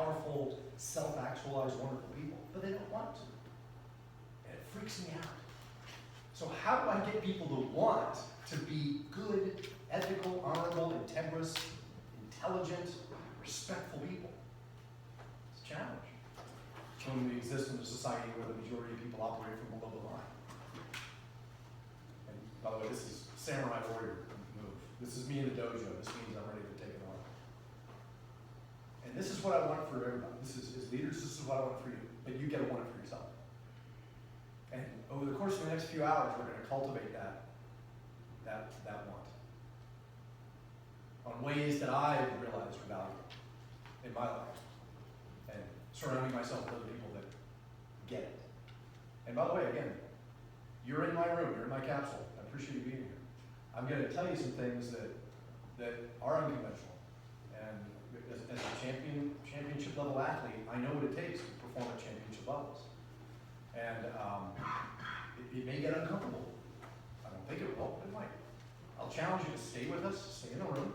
powerful, self-actualized, wonderful people, but they don't want to. And it freaks me out. So how do I get people to want to be good, ethical, honorable, integrous, intelligent, respectful people? It's a challenge. When we exist in a society where the majority of people operate from below the line. And by the way, this is samurai warrior move. This is me in the dojo. This means I'm ready to take it on. And this is what I want for everybody. This is, as leaders, this is what I want for you. But you get to want it for yourself. And over the course of the next few hours, we're going to cultivate that want. On ways that I've realized are valuable in my life. And surrounding myself with other people that get it. And by the way, again, you're in my room, you're in my capsule. I appreciate you being here. I'm going to tell you some things that are unconventional. And as a championship level athlete, I know what it takes to perform at championship levels. And it may get uncomfortable. I don't think it will, but it might. I'll challenge you to stay with us, stay in the room,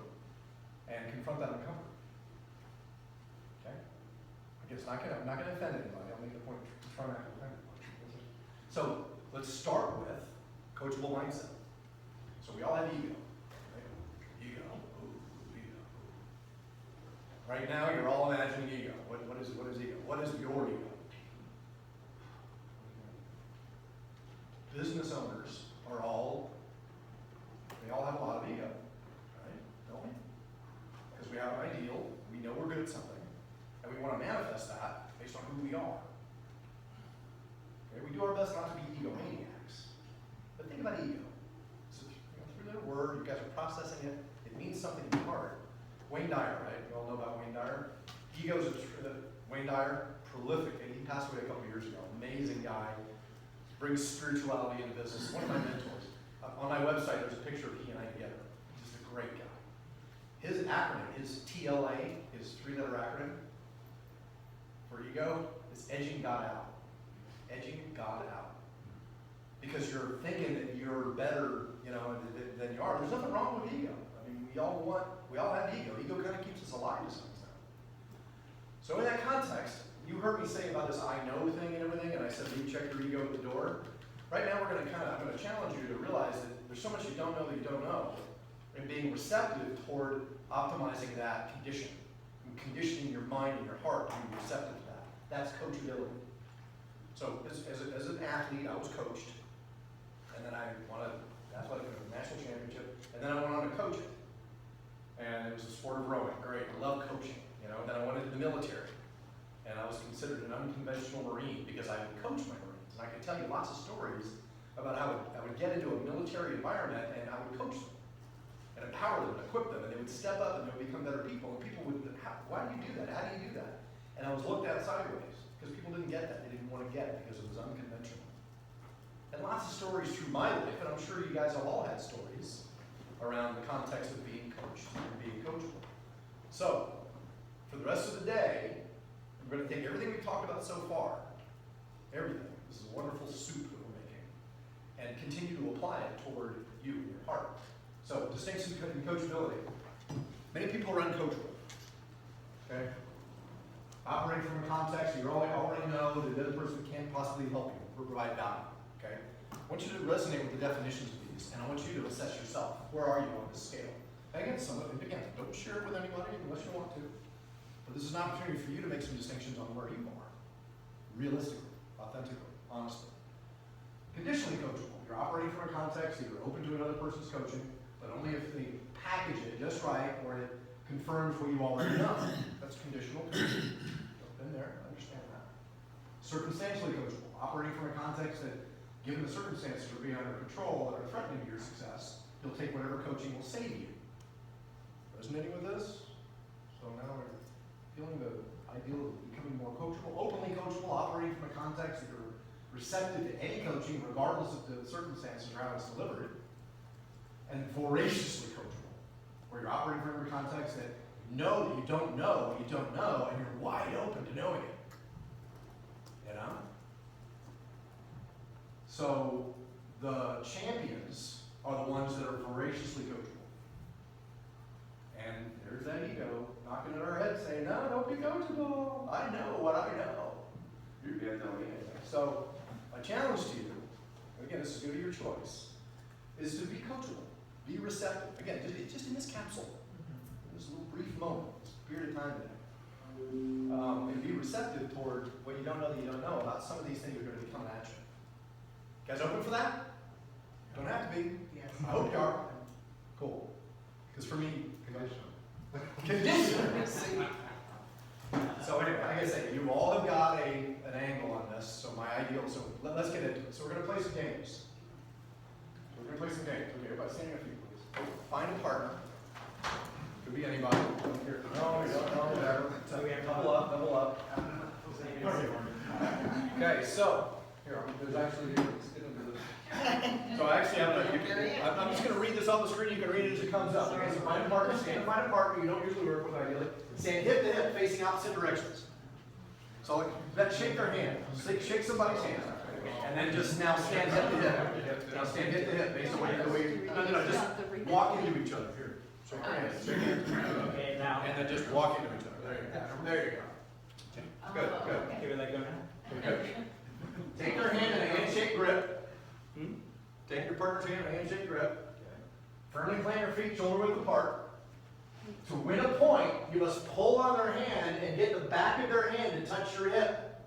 and confront that uncomfort. Okay? I'm not going to offend anybody. I'll make the point to try not to offend anybody. So let's start with coachable mindset. So we all have ego. Right? Ego. Ooh, ego. Right now, you're all imagining ego. What is ego? What is your ego? Business owners they all have a lot of ego, right? Don't we? Because we have an ideal, we know we're good at something, and we want to manifest that based on who we are. Okay? We do our best not to be egomaniacs. But think about ego. So, through their word, you guys are processing it. It means something in your heart. Wayne Dyer, right? You all know about Wayne Dyer. Wayne Dyer, prolific. He passed away a couple years ago. Amazing guy. Brings spirituality into business. One of my mentors. On my website, there's a picture of he and I together. He's just a great guy. His acronym, his TLA, his three-letter acronym for ego, is edging God out. Edging God out. Because you're thinking that you're better, than you are. There's nothing wrong with ego. I mean, we all have ego. Ego kind of keeps us alive to some extent. So in that context, you heard me say about this I know thing and everything, and I said, you check your ego at the door. Right now, I'm going to challenge you to realize that there's so much you don't know that you don't know, and being receptive toward optimizing that condition, and conditioning your mind and your heart to be receptive to that. That's coachability. So as an athlete, I was coached, and then I won an athletic national championship, and then I went on to coach it. And it was a sport of rowing. Great, I love coaching. Then I went into the military. And I was considered an unconventional Marine because I would coach my Marines. And I could tell you lots of stories about how I would get into a military environment and I would coach them and empower them and equip them. And they would step up and they would become better people. And people would, why do you do that? How do you do that? And I was looked at sideways because people didn't get that. They didn't want to get it because it was unconventional. And lots of stories through my life, and I'm sure you guys have all had stories around the context of being coached and being coachable. So, for the rest of the day, we're going to take everything we've talked about so far, everything, this is a wonderful soup that we're making, and continue to apply it toward you and your heart. So, distinctions in coachability. Many people are uncoachable. Okay? Operating from a context you already know that the other person can't possibly help you or provide value. Okay? I want you to resonate with the definitions of these, and I want you to assess yourself. Where are you on this scale? Again, don't share it with anybody unless you want to. But this is an opportunity for you to make some distinctions on where you are. Realistically, authentically, honestly. Conditionally coachable. You're operating from a context that you're open to another person's coaching, but only if they package it just right or it confirms what you already know. That's conditional coaching. I've been there, I understand that. Circumstantially coachable. Operating from a context that, given the circumstances are being under control that are threatening your success, you'll take whatever coaching will save you. Resonating with this? So now we're feeling the ideal of becoming more coachable, openly coachable, operating from a context that you're receptive to any coaching, regardless of the circumstances or how it's delivered, and voraciously coachable, where you're operating from a context that you know that you don't know what you don't know, and you're wide open to knowing it. So the champions are the ones that are voraciously coachable. And there's that ego knocking at our head saying, no, don't be coachable. I know what I know. You can't tell me anything. So my challenge to you, again, this is going to be your choice, is to be coachable, be receptive. Again, just in this capsule, this little brief moment, this period of time today. And be receptive toward what you don't know that you don't know about some of these things that are going to be coming at you. You guys open for that? Don't have to be. Yes. I hope you are. Cool. Because for me, conditional. So anyway, like I say, you all have got an angle on this. So my ideal. So let's get into it. So we're going to play some games. Okay, everybody stand up, please. Find a partner. Could be anybody. Don't care. No, whatever. Double up. Okay, so here, there's actually. So actually, I'm just going to read this off the screen. You can read it as it comes up. Okay, so find a partner. Find a partner you don't usually work with, ideally. Stand hip to hip, facing opposite directions. So let's shake their hand. Shake somebody's hand. And then just now stand hip to hip. Now stand hip to hip, based on the way. No, just walk into each other. Here. Shake your hands. Shake your hands. Okay, now. And then just walk into each other. There you go. Good. Give it like go now. Good. Take their hand in a handshake grip. Take your partner's hand in a handshake grip. Firmly plant your feet shoulder width apart. To win a point, you must pull on their hand and get the back of their hand to touch your hip.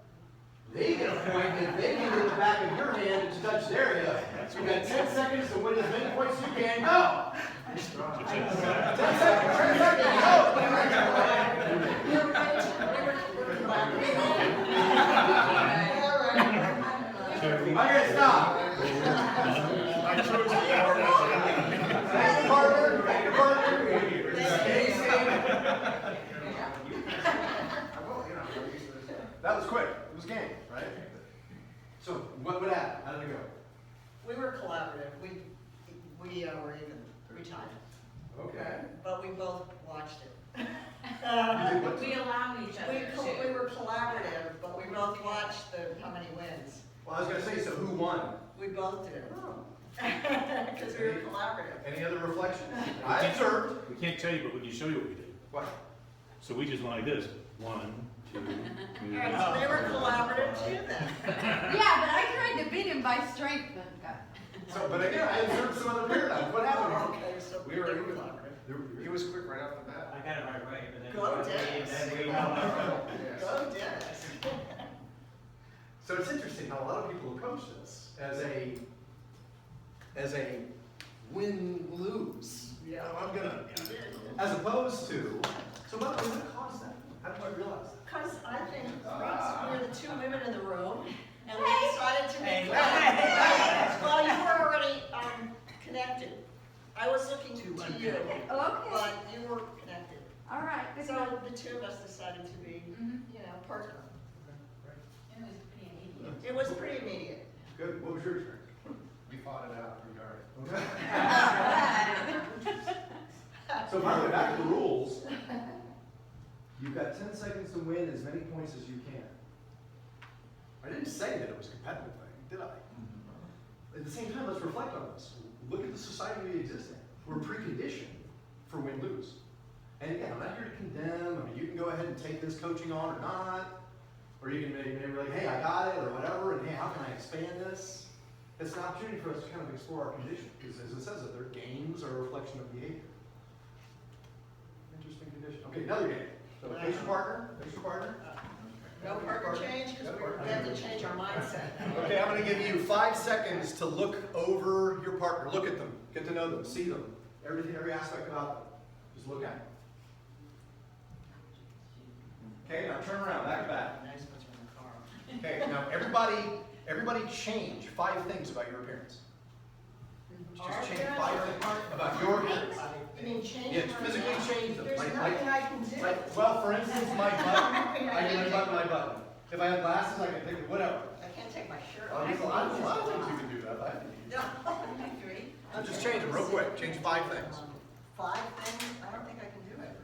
They get a point if they can get the back of your hand to touch their hip. So you've got 10 seconds to win as many points as you can. Go! 10 seconds. 10 seconds. Go! Okay, stop. I chose the Thank you, partner. Thank you, partner. That was quick. It was a game, right? So, what would happen? How did it go? We were collaborative. We were even 3 times. Okay. But we both watched it. We allowed each other We were collaborative, but we both watched how many wins. Well, I was going to say, so who won? We both did. Oh. Because we were collaborative. Any other reflections? I observed. We can't tell you, but we can show you what we did. What? So we just went like this. 1, 2, 3. All right, so they were collaborative too then. Yeah, but I tried to beat him by strength and got. So, but again, I observed some other paradigms. What happened? Okay, so We were even. collaborative. He was quick right off the bat. I got it right away, but then. Go Dennis. Go Dennis. So it's interesting how a lot of people approach this as a win-lose. Yeah. I'm gonna, as opposed to, so what caused that? How did I realize that? Because I think we were the 2 women in the room, and we decided to make Well, you were already connected. I was looking to you, Okay. but you were connected. All right. Good So enough. the 2 of us decided to be, partner. It was pretty immediate. It was pretty immediate. Good, what was your experience? We fought it out pretty hard. So by the way, back to the rules. You've got 10 seconds to win as many points as you can. I didn't say that it was a competitive thing, did I? At the same time, let's reflect on this. Look at the society we exist in. We're preconditioned for win-lose. And again, I'm not here to condemn. I mean, you can go ahead and take this coaching on or not. Or you can maybe be like, hey, I got it, or whatever, and hey, how can I expand this? It's an opportunity for us to kind of explore our condition, because as it says, that their games are a reflection of behavior. Interesting condition. Okay, another game. So face your partner, No partner change, because we have to change our mindset. Okay, I'm going to give you 5 seconds to look over your partner. Look at them, get to know them, see them, every aspect about them. Just look at them. Okay, now turn around, back to back. Nice put you in the car. Okay, now everybody change 5 things about your appearance. Just change 5 things about your appearance. You mean change? Yeah, physically change them. There's nothing I can do. Well, for instance, my button. I can unbutton my button. If I have glasses, I can take it, whatever. I can't take my shirt Oh, off. there's a lot of things you can do that. No. So just change them real quick. Change 5 things. 5 things? I don't think I can do it.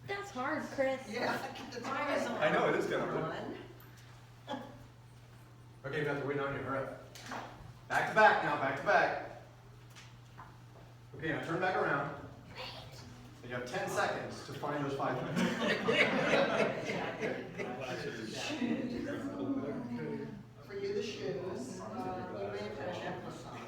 That's hard, Chris. Yeah. I know, it is difficult. 1. Okay, Beth, we're waiting on you. Hurry up. Back to back now, back to back. Okay, now turn back around. You have 10 seconds to find those 5 things. For you, the shoes, you may have had a necklace on.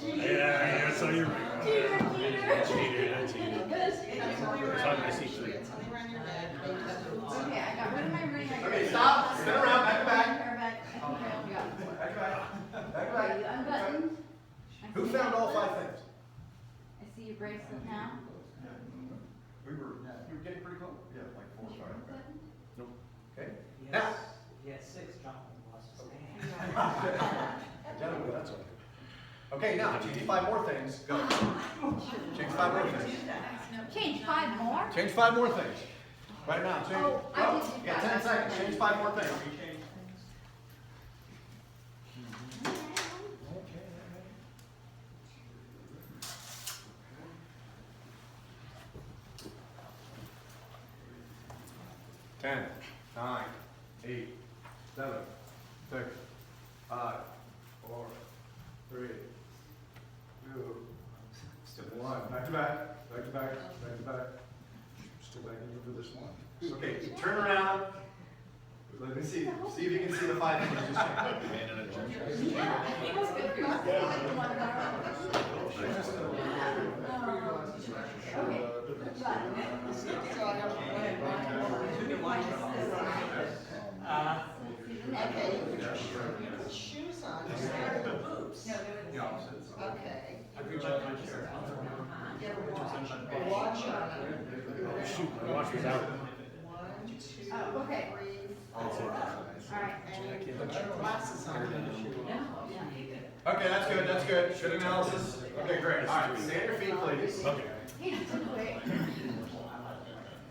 Yeah, so you're right. Cheater, I cheated. It's only It's around on my your secret. neck. It's only around your neck. Maybe that's what it's- Okay, I got rid of my ring. I got Okay, rid of stop. my- Spin around, back to back. Hair back. I think I only got 4. Back to back. Back to Okay, back. you unbuttoned. I Who see found your all 5 bracelet. things? I see your bracelet now. We were getting pretty close. Yeah, like 4 or 5. Unbuttoned. Okay. Yes. Now. He had 6, Jonathan lost his hand. Gentlemen, that's okay. Okay, now, change 5 more things. Go. Change 5 more things. Change 5 more? Change 5 more things. Right now, change. Oh, I Go. did do You got 5. 10 seconds. Change 5 more things. Ten, 9, 8, 7, 6, 5, 4, 3, 2, 1. Back to back. Back to back. Back to back. Still waiting for this one. Okay, turn around. Let me see. See if you can see the 5 things you just changed. Yeah, it was good for you. Okay, button. So I don't know. Okay, you put your shoes on. You started with boots. No, there was. Okay. Good job, my shirt. Get a watch on. Shoot, my watch was out. 1, 2, Oh, okay. 3, 4. All right. And you put your glasses on. Okay, that's good. That's good. Good analysis. Okay, great. All right, stand your feet, please. Okay. Hey, too quick.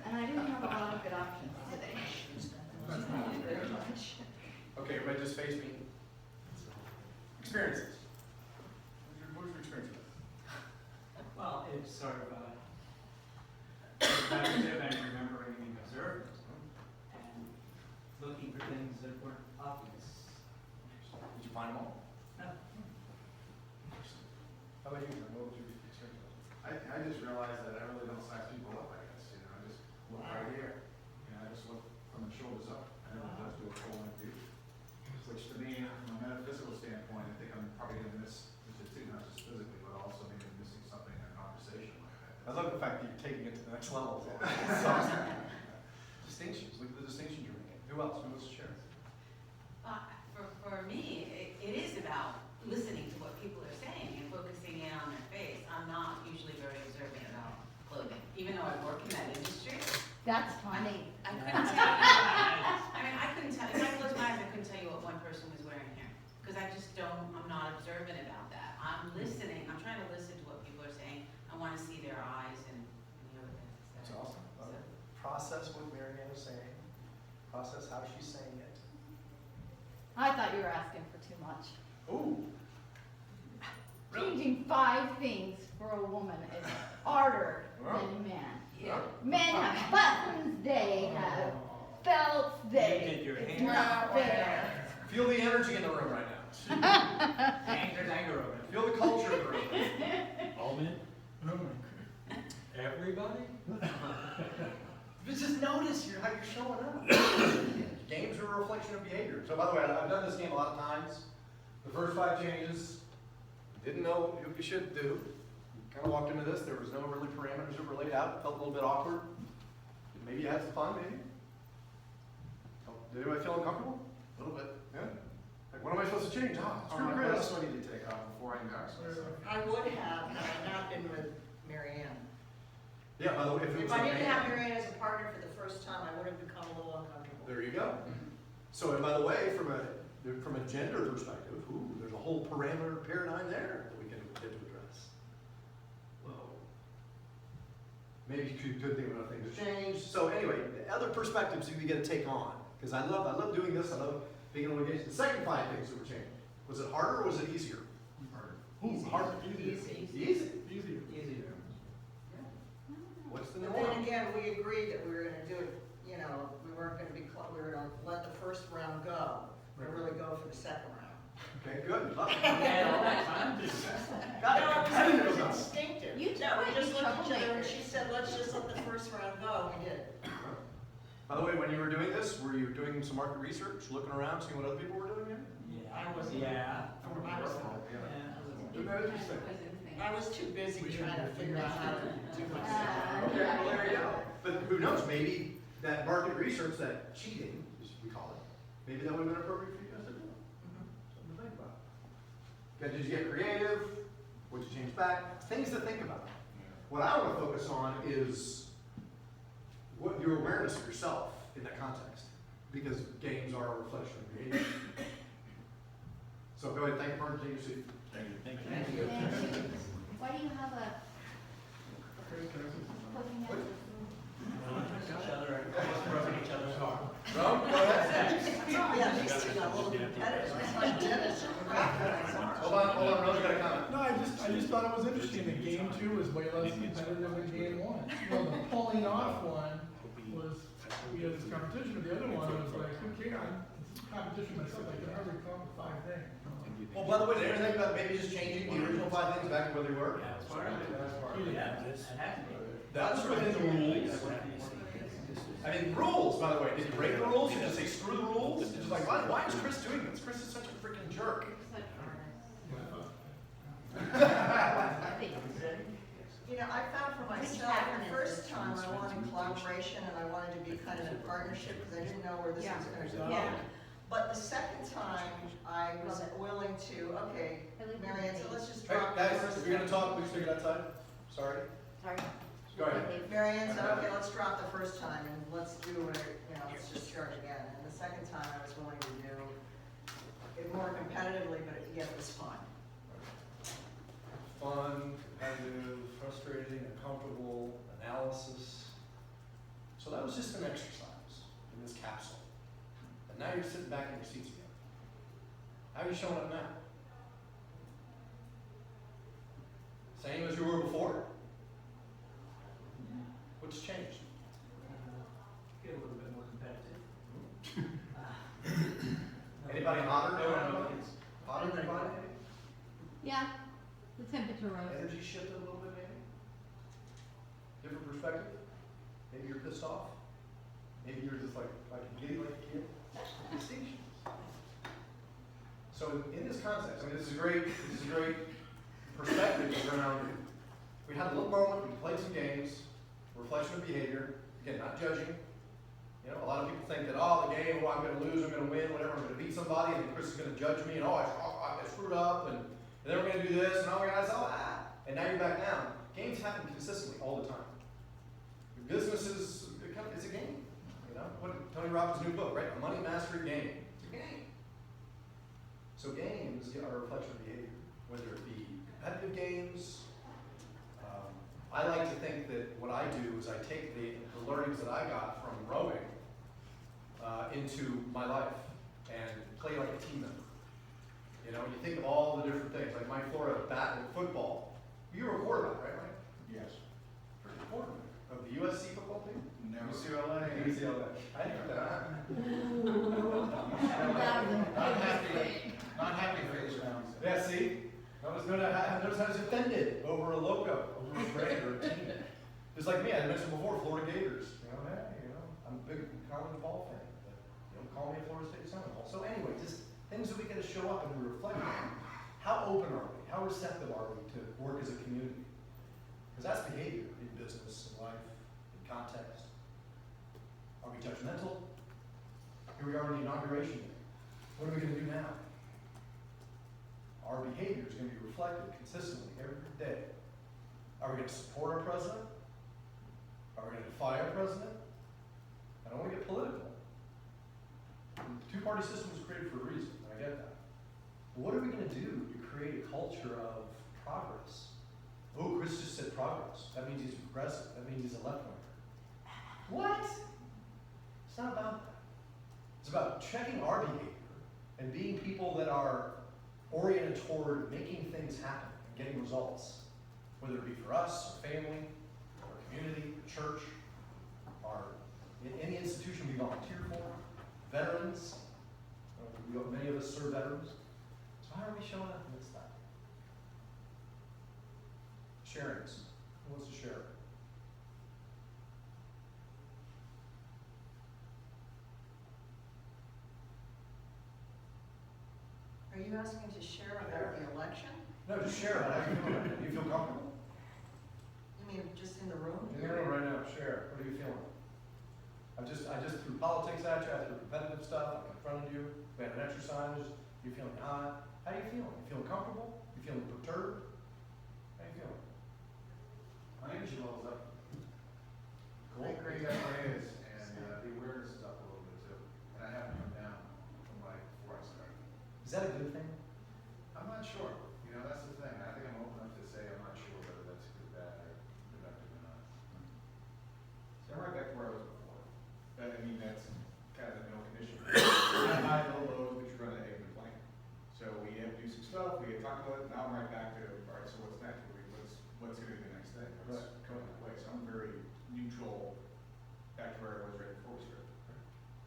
And I didn't have a lot of good options today. Okay, everybody just face me. Experiences. What was your experience with? Well, it's sort of repetitive and remembering and observing and looking for things that weren't obvious. Did you find them all? No. How about you? What was your experience with? I just realized that I really don't size people up, I guess, you know, I just look right here. You know, I just look from the shoulders up, I never just do a full length view. Which to me, from a metaphysical standpoint, I think I'm probably gonna miss it too, not just physically, but also maybe missing something in a conversation like that. I love the fact that you're taking it to the next level. Distinctions, look at the distinctions you're making. Who else? Who wants to share? For me, it is about listening to what people are saying and focusing in on their face. I'm not usually very observant about clothing, even though I work in that industry. That's funny. I couldn't tell you. I mean, I couldn't tell, if I closed my eyes, I couldn't tell you what one person was wearing here. Because I just don't, I'm not observant about that. I'm listening, I'm trying to listen to what people are saying. I want to see their eyes and hear what they have to That's say. awesome. Love So- it. Process what Mary Ann is saying. Process how she's saying it. I thought you were asking for too much. Ooh. Changing 5 things for a woman is harder than a man. Yeah. Men have buttons, they have belts, You they. did your It's hand. not fair. Feel the energy in the room right now. Anger over it. Feel the culture in the room. All men? Everybody? Just notice how you're showing up. Games are a reflection of behavior. So by the way, I've done this game a lot of times. The first 5 changes, didn't know what you should do. Kind of walked into this, there was no really parameters that were laid out, felt a little bit awkward. Maybe you had some fun, maybe. Did anybody feel uncomfortable? A little bit, yeah. Like, what am I supposed to change? Ah, Oh, screw my Chris. list I need to take off before I can ask myself. I would have, had I not been with Mary Ann. Yeah, by the way, if it was If I a didn't man- have Mary Ann as a partner for the first time, I would have become a little uncomfortable. There you go. So, and by the way, from a gender perspective, ooh, there's a whole parameter paradigm there that we can get to address. Whoa. Maybe you could think about things that change. So anyway, the other perspectives you get to take on, because I love doing this. I love being able to engage. The second 5 things that were changed. Was it harder or was it easier? Harder. Ooh, harder. Easy. Easy. Easier. What's the But norm? then again, we agreed that we were gonna do it, we weren't gonna be, we were gonna let the first round go, and really go for the second round. Okay, good, love it. And all that time to. Got No, it. it was instinctive. You two No, we might just be looked at each other and troublemakers. she said, let's just let the first round go, and we did. By the way, when you were doing this, were you doing some market research, looking around, seeing what other people were doing here? Yeah. I wasn't. Yeah. I was not. Isn't that interesting? I was too busy trying to figure out how to do my stuff. Okay, well, there you go. But who knows, maybe that market research, that cheating, as we call it, maybe that would have been appropriate for you guys to do. Something to think about. Okay, did you get creative? What'd you change back? Things to think about. What I want to focus on is what your awareness of yourself in that context, because games are a reflection of behavior. So go ahead, thank you for taking your seat. Thank you. Thank you. Thank you. Why do you have a poking at Each other, almost broken each other's heart. Rome, go ahead. Yeah, these two got a little competitive. It's like Dennis. Hold on, Rome, you got a comment. No, I just thought it was interesting that game two is way less competitive than game one. Well, the pulling off one was, we had this competition, but the other one was like, who cares? It's a competition myself, I can hardly come up with 5 things. Well, by the way, did you ever think about maybe just changing the original 5 things back to where they were? Yeah, that's part of it. Yeah, it had to be. That was within the rules. I mean, rules, by the way, did you break the rules? Did you just say screw the rules? It's just like, why is Chris doing this? Chris is such a freaking jerk. You know, I found for myself, the first time I wanted collaboration and I wanted to be kind of in partnership because I didn't know where this was gonna go. Yeah. But the second time, I was willing to, okay, Mary Ann, so let's just Hey, drop the guys, first. if you're gonna talk, please take it outside. Sorry. Sorry. Go ahead. Mary Ann said, okay, let's drop the first time and let's do it, you know, let's just start again. And the second time, I was willing to do it more competitively, but yet it was fun. Fun, competitive, frustrating, uncomfortable, analysis. So that was just an exercise in this capsule. And now you're sitting back in your seats again. How are you showing up now? Same as you were before? What's changed? Get a little bit more competitive. Anybody hotter? No, it's. Hotter than anybody? Yeah, the temperature rose. Energy shifted a little bit maybe? Different perspective? Maybe you're pissed off? Maybe you're just like giddy like a kid? Distinctions. So in this context, I mean, this is a great perspective around, we had a little moment, we played some games, reflection of behavior, again, not judging. You know, a lot of people think that, oh, the game, well, I'm gonna lose, I'm gonna win, whatever, I'm gonna beat somebody, and then Chris is gonna judge me, and I screwed up, and then we're gonna do this, and oh my God, and now you're back down. Games happen consistently all the time. Your business is, it's a game. You know, what Tony Robbins' new book, right? A Money Mastery Game. It's a game. So games are a reflection of behavior, whether it be competitive games. I like to think that what I do is I take the learnings that I got from rowing into my life and play like a team member. You know, you think of all the different things, like Mike Flora bat and football. You were a quarterback, right, Mike? Yes. Pretty quarterback of the USC football team? Never. UCLA. UCLA. I didn't know that. Not happy face now. Yeah, see? Notice how he's offended over a logo, over a brand or a team. Just like me, I mentioned before, Florida Gators. I'm a big college ball fan, but you don't call me a Florida State Seminole. So anyway, just things that we gotta show up and we reflect on. How open are we? How receptive are we to work as a community? Because that's behavior in business, in life, in context. Are we judgmental? Here we are in the inauguration day. What are we gonna do now? Our behavior is going to be reflected consistently every day. Are we going to support our president? Are we going to defy our president? I don't want to get political. The two-party system was created for a reason, and I get that. But what are we going to do to create a culture of progress? Oh, Chris just said progress. That means he's progressive. That means he's a left-winger. What? It's not about that. It's about checking our behavior and being people that are oriented toward making things happen and getting results, whether it be for us, our family, our community, our church, in any institution we volunteer for, veterans, many of us serve veterans. are we showing up in this stuff? Sharings. Who wants to share? Are you asking to share about the election? No, just share it. How you feeling? Do you feel comfortable? You mean just in the room? In the room right now, share. What are you feeling? I just threw politics at you, I threw competitive stuff, I confronted you, we had an exercise, you feeling hot? How do you feel? You feeling comfortable? You feeling perturbed? How you feeling? My energy level's up. Cool. It definitely is, and the awareness is up a little bit too. And I haven't come down from like before I started. Is that a good thing? I'm not sure, you know, that's the thing. I think I'm open enough to say I'm not sure whether that's good, bad, or productive or not. So I'm right back to where I was before. But I mean, that's kind of a no condition. High, low, lows, but you're gonna egg the plan. So we have to do some stuff, we had talked about it, now I'm right back to, all right, so what's next? What's gonna be the next thing? What's coming in place? So I'm very neutral, back to where I was right before we started.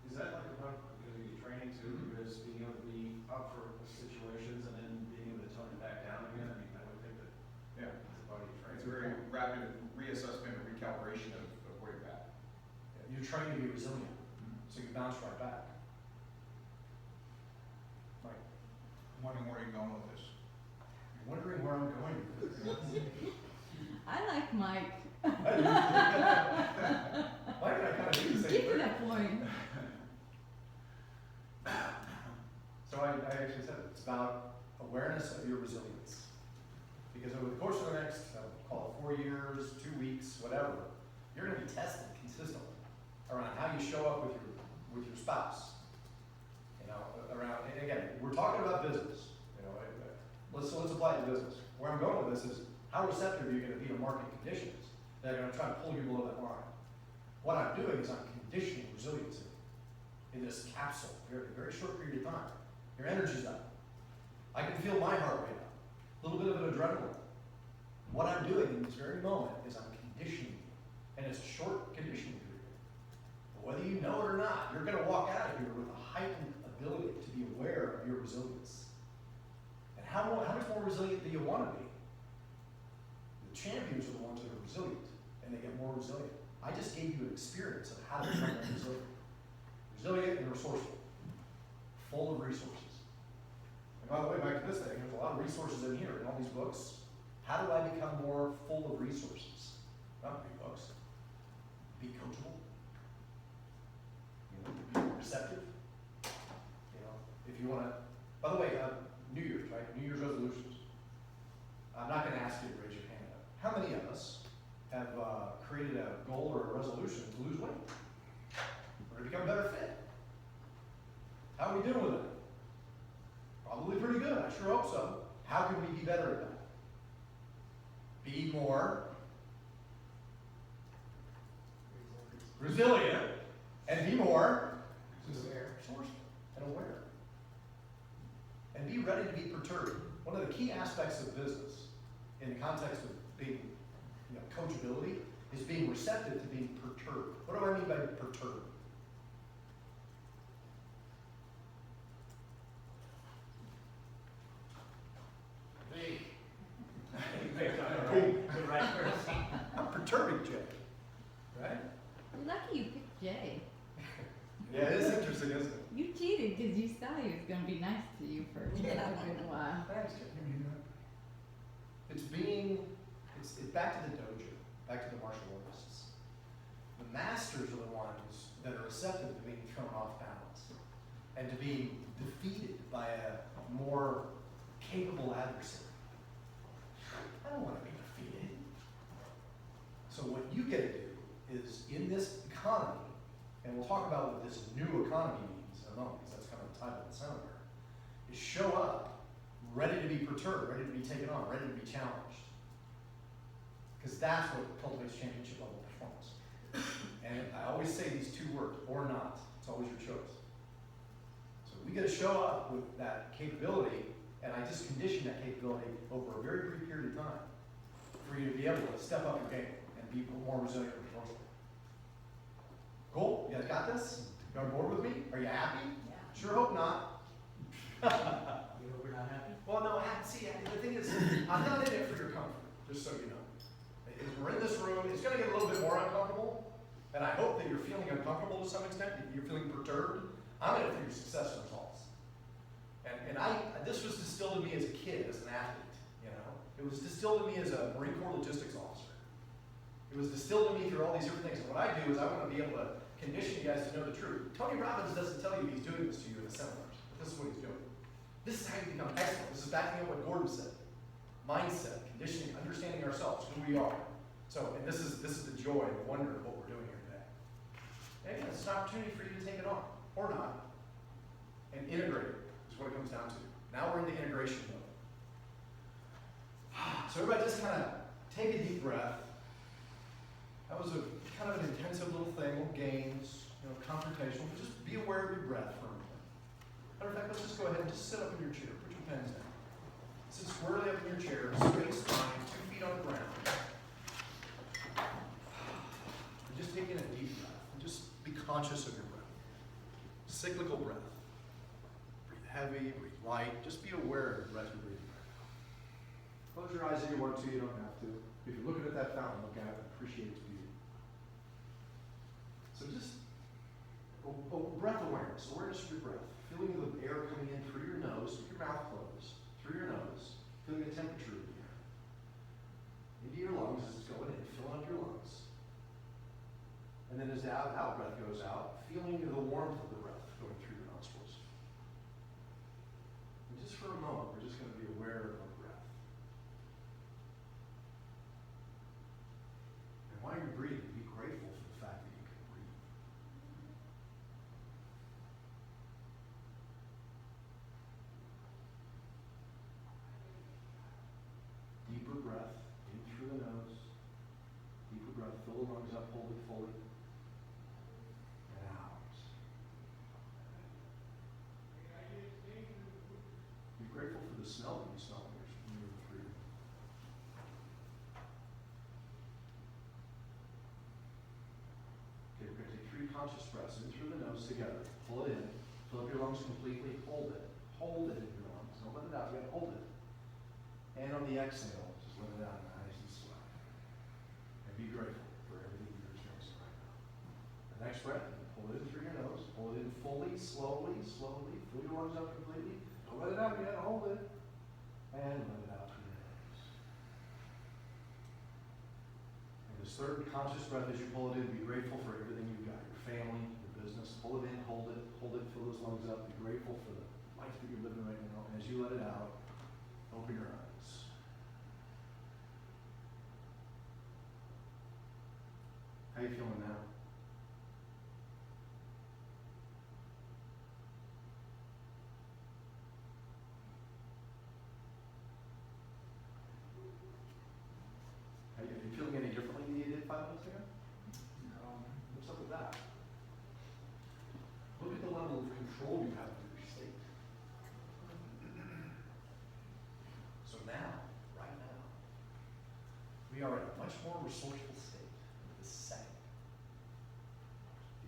Is that like a part because of your training too, because being able to be up for situations and then being able to tone it back down again? I mean, I would think that Yeah. it's a part of your training. It's a very rapid reassessment and recalibration of where you're at. You're trained to be resilient, so you bounce right back. Mike, I'm wondering where you're going with this. you're wondering where I'm going with this. I like Mike. Mike and I kind of do the same Get to thing. that point. So I actually said it's about awareness of your resilience. Because over the course of the next, call it 4 years, 2 weeks, whatever, you're gonna be tested consistently around how you show up with your spouse. You know, around, and again, we're talking about business, you know, let's apply it to business. Where I'm going with this is, how receptive are you gonna be to market conditions that are gonna try to pull you below that line? What I'm doing is I'm conditioning resiliency in this capsule, very, very short period of time. Your energy's up. I can feel my heart rate up, a little bit of an adrenaline. What I'm doing in this very moment is I'm conditioning you, and it's a short conditioning period. But whether you know it or not, you're gonna walk out of here with a heightened ability to be aware of your resilience. And how much more resilient do you wanna be? The champions are the ones that are resilient, and they get more resilient. I just gave you an experience of how to become more resilient. Resilient and resourceful, full of resources. And by the way, back to this thing, there's a lot of resources in here, in all these books. How do I become more full of resources? Not big books. Be coachable. You know, be receptive. You know, if you wanna, by the way, New Year's, right? New Year's resolutions. I'm not gonna ask you to raise your hand up. How many of us have created a goal or a resolution to lose weight? Or to become a better fit? How are we doing with it? Probably pretty good, I sure hope so. How can we be better at that? Be more resilient and be more resourceful and aware. And be ready to be perturbed. One of the key aspects of business in the context of being, coachability is being receptive to being perturbed. What do I mean by perturbed? The right person. I'm perturbing Jay, right? You're lucky you picked Jay. Yeah, it is interesting, isn't it? You cheated because you saw he was going to be nice to you for a good while. Thanks, Jay. It's back to the dojo, back to the martial artists. The masters are the ones that are receptive to being thrown off balance and to being defeated by a more capable adversary. I don't want to be defeated. So what you get to do is, in this economy, and we'll talk about what this new economy means in a moment, because that's kind of the title of the seminar, is show up ready to be perturbed, ready to be taken on, ready to be challenged. Because that's what cultivates championship level performance. And I always say these two words, or not. It's always your choice. So we got to show up with that capability, and I just condition that capability over a very brief period of time for you to be able to step up your game and be more resilient and resourceful. Cool? You guys got this? You on board with me? Are you happy? Yeah. Sure hope not. We're not happy? Well, no, see, the thing is, I'm not in it for your comfort, just so you know. As we're in this room, it's gonna get a little bit more uncomfortable, and I hope that you're feeling uncomfortable to some extent, that you're feeling perturbed. I'm in it for your success and results. And this was distilled in me as a kid, as an athlete, you know? It was distilled in me as a Marine Corps logistics officer. It was distilled in me through all these different things. And what I do is I want to be able to condition you guys to know the truth. Tony Robbins doesn't tell you he's doing this to you in the seminars, but this is what he's doing. This is how you become excellent. This is backing up what Gordon said. Mindset, conditioning, understanding ourselves, who we are. So, and this is the joy, the wonder of what we're doing here today. And again, it's an opportunity for you to take it on, or not, and integrate it, is what it comes down to. Now we're in the integration mode. So everybody just kind of take a deep breath. That was a kind of an intensive little thing, little games, you know, confrontational, but just be aware of your breath for a moment. Matter of fact, let's just go ahead and just sit up in your chair. Put your pens down. Sit squarely up in your chair, straight spine, 2 feet on the ground. And just take in a deep breath. And just be conscious of your breath. Cyclical breath. Breathe heavy, breathe light. Just be aware of the breath you're breathing right now. Close your eyes if you want to, you don't have to. If you're looking at that fountain, look at it and appreciate its beauty. So just breath awareness, awareness of your breath. Feeling the air coming in through your nose, with your mouth closed, through your nose. Feeling the temperature of the air. Into your lungs as it's going in, filling up your lungs. And then as the out breath goes out, feeling the warmth of the breath going through your nostrils. And just for a moment, we're just going to be aware of our breath. And while you're breathing, be grateful for the fact that you can breathe. Deeper breath in through the nose. Deeper breath, fill the lungs up, hold it fully. And out. Be grateful for the smell that you smell when you're breathing. Okay, we're going to take 3 conscious breaths in through the nose together. Pull it in. Fill up your lungs completely. Hold it. Hold it in your lungs. Don't let it out. You got to hold it. And on the exhale, just let it out nice and slow. And be grateful for everything you're experiencing right now. The next breath, pull it in through your nose. Pull it in fully, slowly, slowly. Fill your lungs up completely. Don't let it out yet. Hold it. And let it out through your nose. And this third conscious breath, as you pull it in, be grateful for everything you've got. Your family, your business. Pull it in, hold it, fill those lungs up. Be grateful for the life that you're living right now. And as you let it out, open your eyes. How are you feeling now? Are you feeling any differently than you did 5 minutes ago? What's up with that? Look at the level of control you have over your state. So now, right now, we are in a much more resourceful state this second.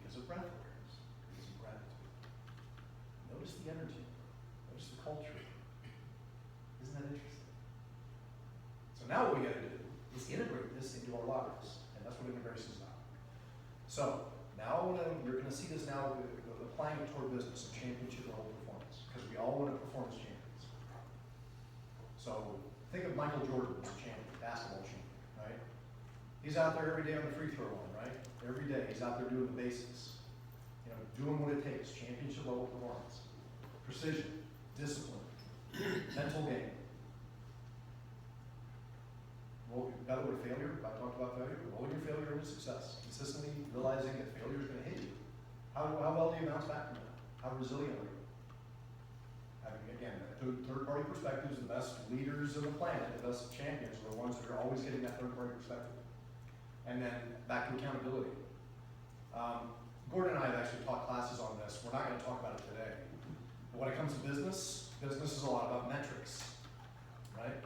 Because of breath awareness, because of gratitude. Notice the energy, notice the culture. Isn't that interesting? So now what we got to do is integrate this into our lives, and that's what integration is about. So now you're going to see this now applying it toward business and championship level performance, because we all want to perform as champions. So think of Michael Jordan as a champion, basketball champion, right? He's out there every day on the free throw line, right? Every day he's out there doing the basics, you know, doing what it takes, championship level performance, precision, discipline, mental game. Well, by the way, failure, I talked about failure, rolling your failure into success, consistently realizing that failure is going to hit you. How well do you bounce back from that? How resilient are you? Having, again, third-party perspectives, the best leaders of the planet, the best champions are the ones that are always getting that third-party perspective. And then back to accountability. Gordon and I have actually taught classes on this. We're not going to talk about it today. But when it comes to business, business is a lot about metrics, right?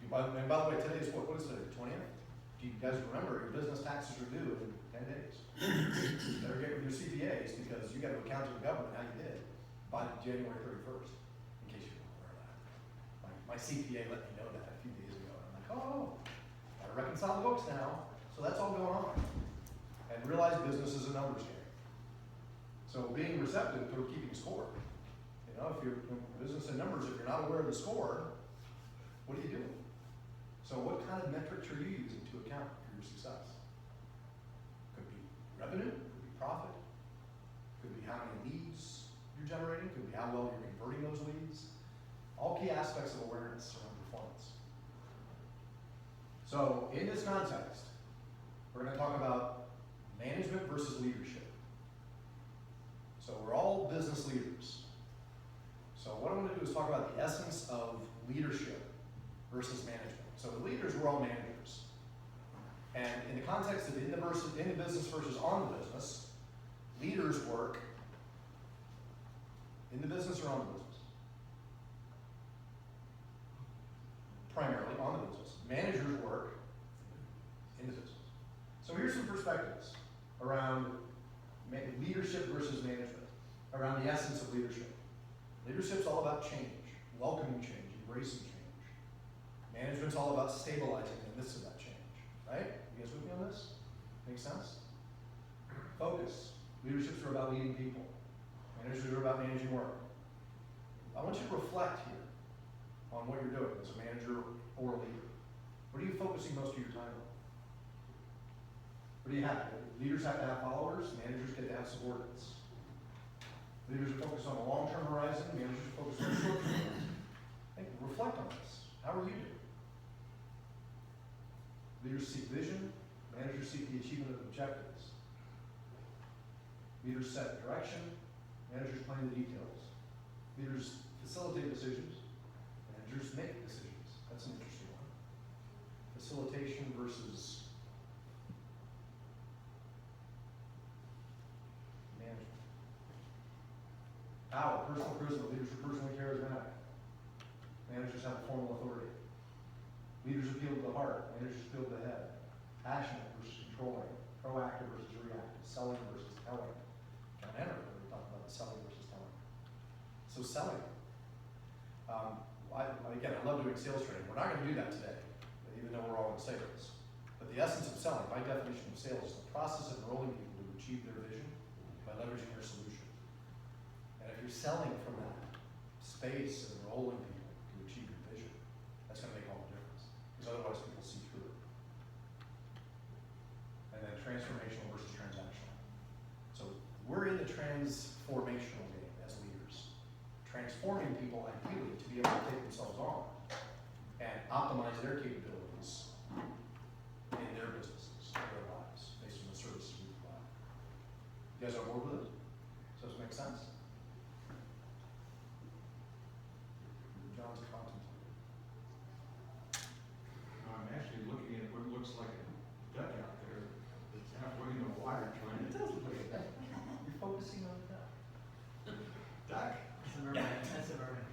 And by the way, today is what is today, 20th? Do you guys remember your business taxes are due in 10 days? You better get with your CPAs because you got to account to the government how you did by January 31st, in case you weren't aware of that. My CPA let me know that a few days ago. And I'm like, oh, gotta reconcile the books now. So that's all going on. And realize business is a numbers game. So being receptive to keeping score. You know, if you're in business and numbers, if you're not aware of the score, what are you doing? So what kind of metrics are you using to account for your success? Could be revenue, could be profit, could be how many leads you're generating, could be how well you're converting those leads. All key aspects of awareness around performance. So in this context, we're going to talk about management versus leadership. So we're all business leaders. So what I'm going to do is talk about the essence of leadership versus management. So the leaders, we're all managers. And in the context of in the business versus on the business, leaders work in the business or on the business? Primarily on the business. Managers work in the business. So here's some perspectives around leadership versus management, around the essence of leadership. Leadership's all about change, welcoming change, embracing change. Management's all about stabilizing in the midst of that change, right? You guys with me on this? Make sense? Focus. Leaderships are about leading people. Managers are about managing work. I want you to reflect here on what you're doing as a manager or a leader. What are you focusing most of your time on? What do you have? Leaders have to have followers, managers get to have subordinates. Leaders are focused on a long-term horizon, managers are focused on a short-term horizon. Reflect on this. How are you doing? Leaders seek vision, managers seek the achievement of objectives. Leaders set direction, managers plan the details. Leaders facilitate decisions, managers make decisions. That's an interesting one. Facilitation versus management. Power, personal charisma. Leaders are personally charismatic. Managers have a formal authority. Leaders appeal to the heart. Managers appeal to the head. Passionate versus controlling. Proactive versus reactive. Selling versus telling. John Henry, we talked about the selling versus telling. So selling. I love doing sales training. We're not going to do that today, even though we're all in sales. But the essence of selling, by definition of sales, is the process of enrolling people to achieve their vision by leveraging their solution. And if you're selling from that space of enrolling people to achieve your vision, that's going to make all the difference. Because otherwise people see through it. And then transformational versus transactional. So we're in the transformational game as leaders. Transforming people ideally to be able to take themselves on and optimize their capabilities in their businesses, in their lives, based on the services we provide. You guys on board with it? Does this make sense? John's contemplating. I'm actually looking at what looks like a duck out there that's halfway in the water trying to. It does look like a duck. You're focusing on the duck. Duck? That's a mermaid, that's a mermaid.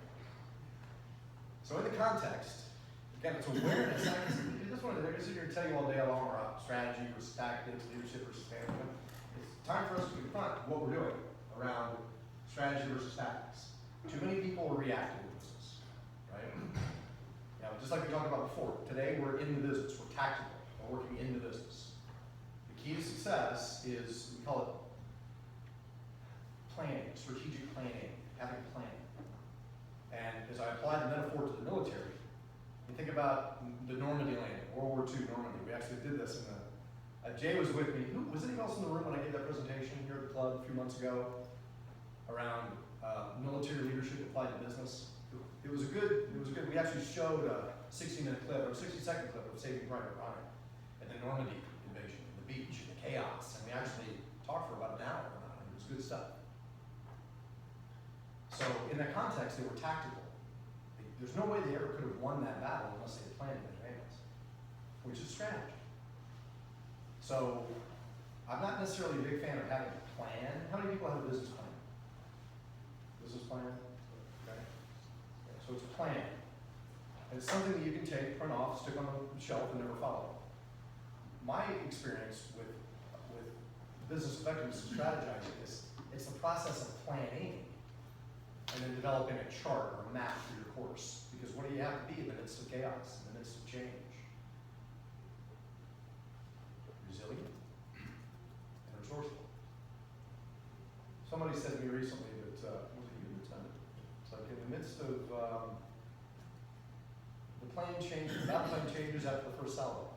So in the context, again, it's awareness. I just wanted to sit here and tell you all day long about strategy versus tactics, leadership versus management. It's time for us to confront what we're doing around strategy versus tactics. Too many people are reactive in business, right? Now, just like we talked about before, today we're in the business, we're tactical, we're working in the business. The key to success is, we call it planning, strategic planning, having a plan. And as I apply the metaphor to the military, you think about the Normandy landing, World War II Normandy. We actually did this in the, Jay was with me. Was anyone else in the room when I gave that presentation here at the club a few months ago around military leadership applied to business? It was good. We actually showed a 60-minute clip, or a 60-second clip of Saving Private Ryan and the Normandy invasion, and the beach, and the chaos. And we actually talked for about an hour about it. It was good stuff. So in that context, they were tactical. There's no way they ever could have won that battle unless they had planned in advance, which is strategy. So I'm not necessarily a big fan of having a plan. How many people have a business plan? Business plan? Okay. So it's a plan. And it's something that you can take, print off, stick on the shelf, and never follow. My experience with business effectiveness and strategizing is it's the process of planning and then developing a chart or a map for your course. Because what do you have to be in the midst of chaos, in the midst of change? Resilient and resourceful. Somebody said to me recently that, was it you that said it? It's like in the midst of the plane changes, the battle plane changes after the first salvo.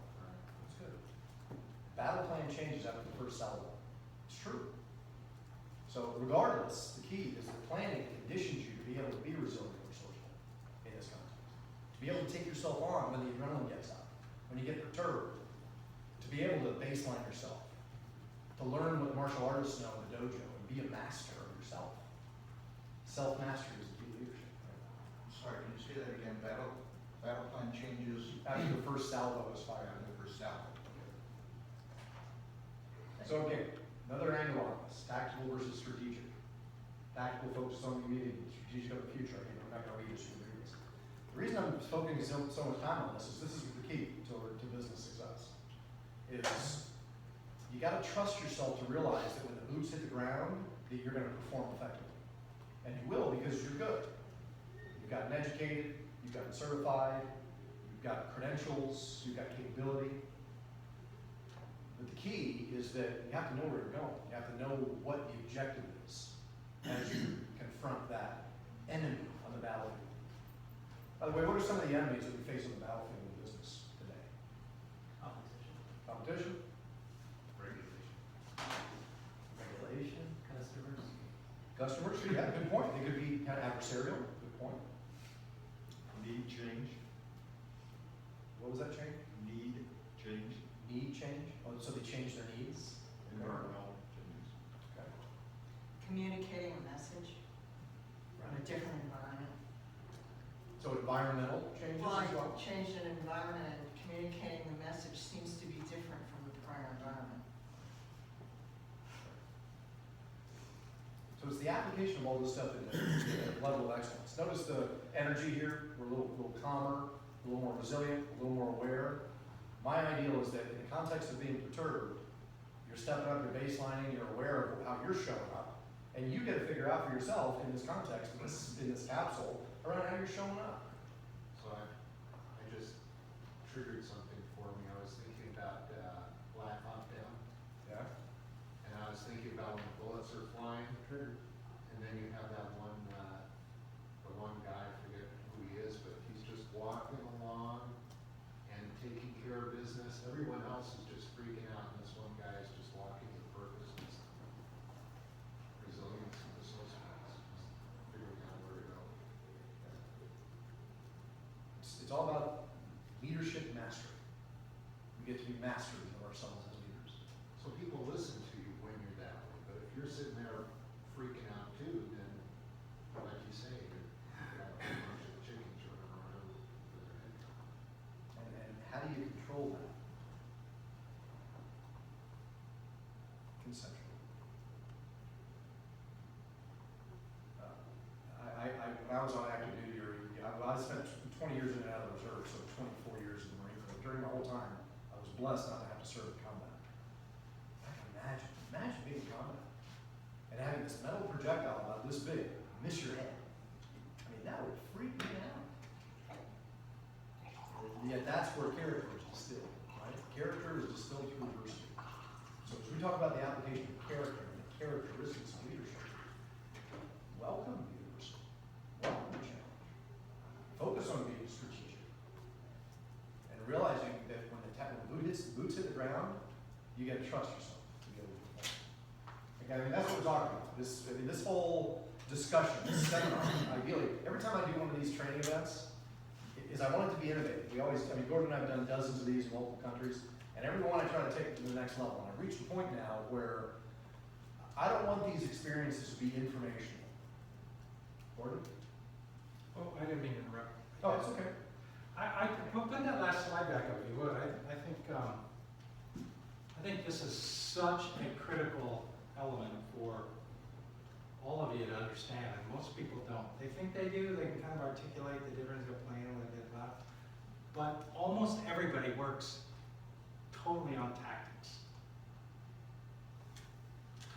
That's good. Battle plan changes after the first salvo. It's true. So regardless, the key is that planning conditions you to be able to be resilient and resourceful in this context. To be able to take yourself on when the adrenaline gets up, when you get perturbed. To be able to baseline yourself. To learn what martial artists know in the dojo and be a master of yourself. Self-mastery is the key to leadership. Right? Sorry, can you say that again? Battle plan changes After the first salvo is fired. after the first salvo. So again, another angle on this, tactical versus strategic. Tactical focuses on the immediate, strategic of the future. I mean, I'm not going to read this from the previous. The reason I'm focusing so much time on this is the key to business success. Is you got to trust yourself to realize that when the boots hit the ground, that you're going to perform effectively. And you will because you're good. You've gotten educated, you've gotten certified, you've got credentials, you've got capability. But the key is that you have to know where you're going. You have to know what the objective is as you confront that enemy on the battlefield. By the way, what are some of the enemies that we face on the battlefield in business today? Competition. Competition? Regulation. Regulation? Customers. Customers? Yeah, good point. They could be kind of adversarial. Good point. Need change. What was that change? Need change. Need change? Oh, so they change their needs? Environmental changes. Okay. Communicating a message in a different environment. So environmental changes Well, as well? changed an environment and communicating the message seems to be different from the prior environment. So it's the application of all this stuff at the level of excellence. Notice the energy here. We're a little calmer, a little more resilient, a little more aware. My ideal is that in the context of being perturbed, you're stepping up, you're baselining, you're aware of how you're showing up, and you get to figure out for yourself in this context, in this capsule, around how you're showing up. So I just triggered something for me. I was thinking about Black Hawk Down, Yeah. and I was thinking about when the bullets are flying, and then you have that one, the one guy, I forget who he is, but he's just walking along and taking care of business. Everyone else is just freaking out, and this one guy is just walking with purpose. Resilience and resourcefulness, just figuring out where to go. It's all about leadership mastery. We get to be masters of ourselves as leaders. So people listen to you when you're that way, but if you're sitting there freaking out too, then, like you say, you've got a whole bunch of chickens running around with their head cut. And how do you control that? Conceptually. When I was on active duty, I spent 20 years in and out of the reserve, so 24 years in the Marine Corps. During my whole time, I was blessed not to have to serve in combat. I can imagine being in combat and having this metal projectile about this big miss your head. I mean, that would freak me out. Yet that's where character is distilled, right? Character is distilled through adversity. So as we talk about the application of character and the characteristics of leadership, welcome the adversity. Welcome the challenge. Focus on being strategic. And realizing that when the boots hit the ground, you got to trust yourself to be able to perform. Okay, I mean, that's what we're talking about. This whole discussion, this seminar, ideally, every time I do one of these training events, is I want it to be innovative. Gordon and I have done dozens of these in multiple countries, and every one I try to take it to the next level. And I've reached a point now where I don't want these experiences to be informational. Gordon? Oh, I didn't mean to interrupt. Oh, it's okay. I put that last slide back up if you would. I think this is such a critical element for all of you to understand, and most people don't. They think they do, they can kind of articulate the difference of plan with it, but almost everybody works totally on tactics.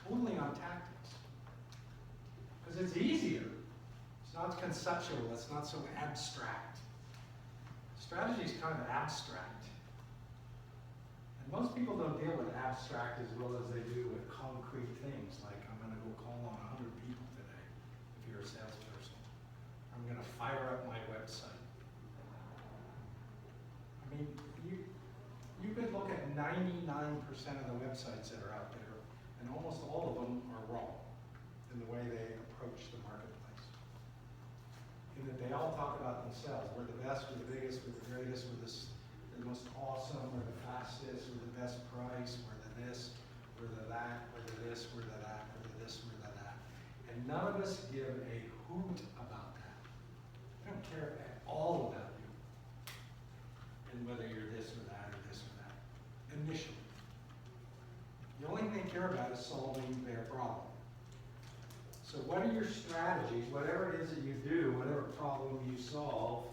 Totally on tactics. Because it's easier not conceptual, it's not so abstract. Strategy is kind of abstract. And most people don't deal with abstract as well as they do with concrete things, like I'm gonna go call on 100 people today, if you're a salesperson. I'm gonna fire up my website. I mean, you could look at 99% of the websites that are out there, and almost all of them are wrong in the way they approach the marketplace. In that they all talk about themselves. We're the best, we're the biggest, we're the greatest, we're the most awesome, we're the fastest, we're the best price, we're the this, we're the that, we're the this, we're the that, we're the this, we're the that. And none of us give a hoot about that. We don't care at all about you. And whether you're this or that or this or that, initially. The only thing they care about is solving their problem. So what are your strategies, whatever it is that you do, whatever problem you solve,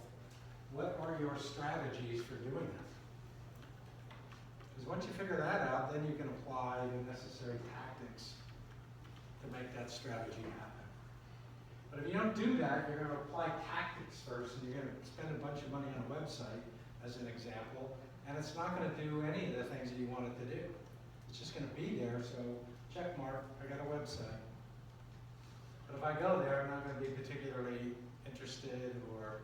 what are your strategies for doing that? Because once you figure that out, then you can apply the necessary tactics to make that strategy happen. But if you don't do that, you're going to apply tactics first, and you're going to spend a bunch of money on a website, as an example, and it's not going to do any of the things that you want it to do. It's just going to be there, so check mark, I got a website. But if I go there, I'm not going to be particularly interested, or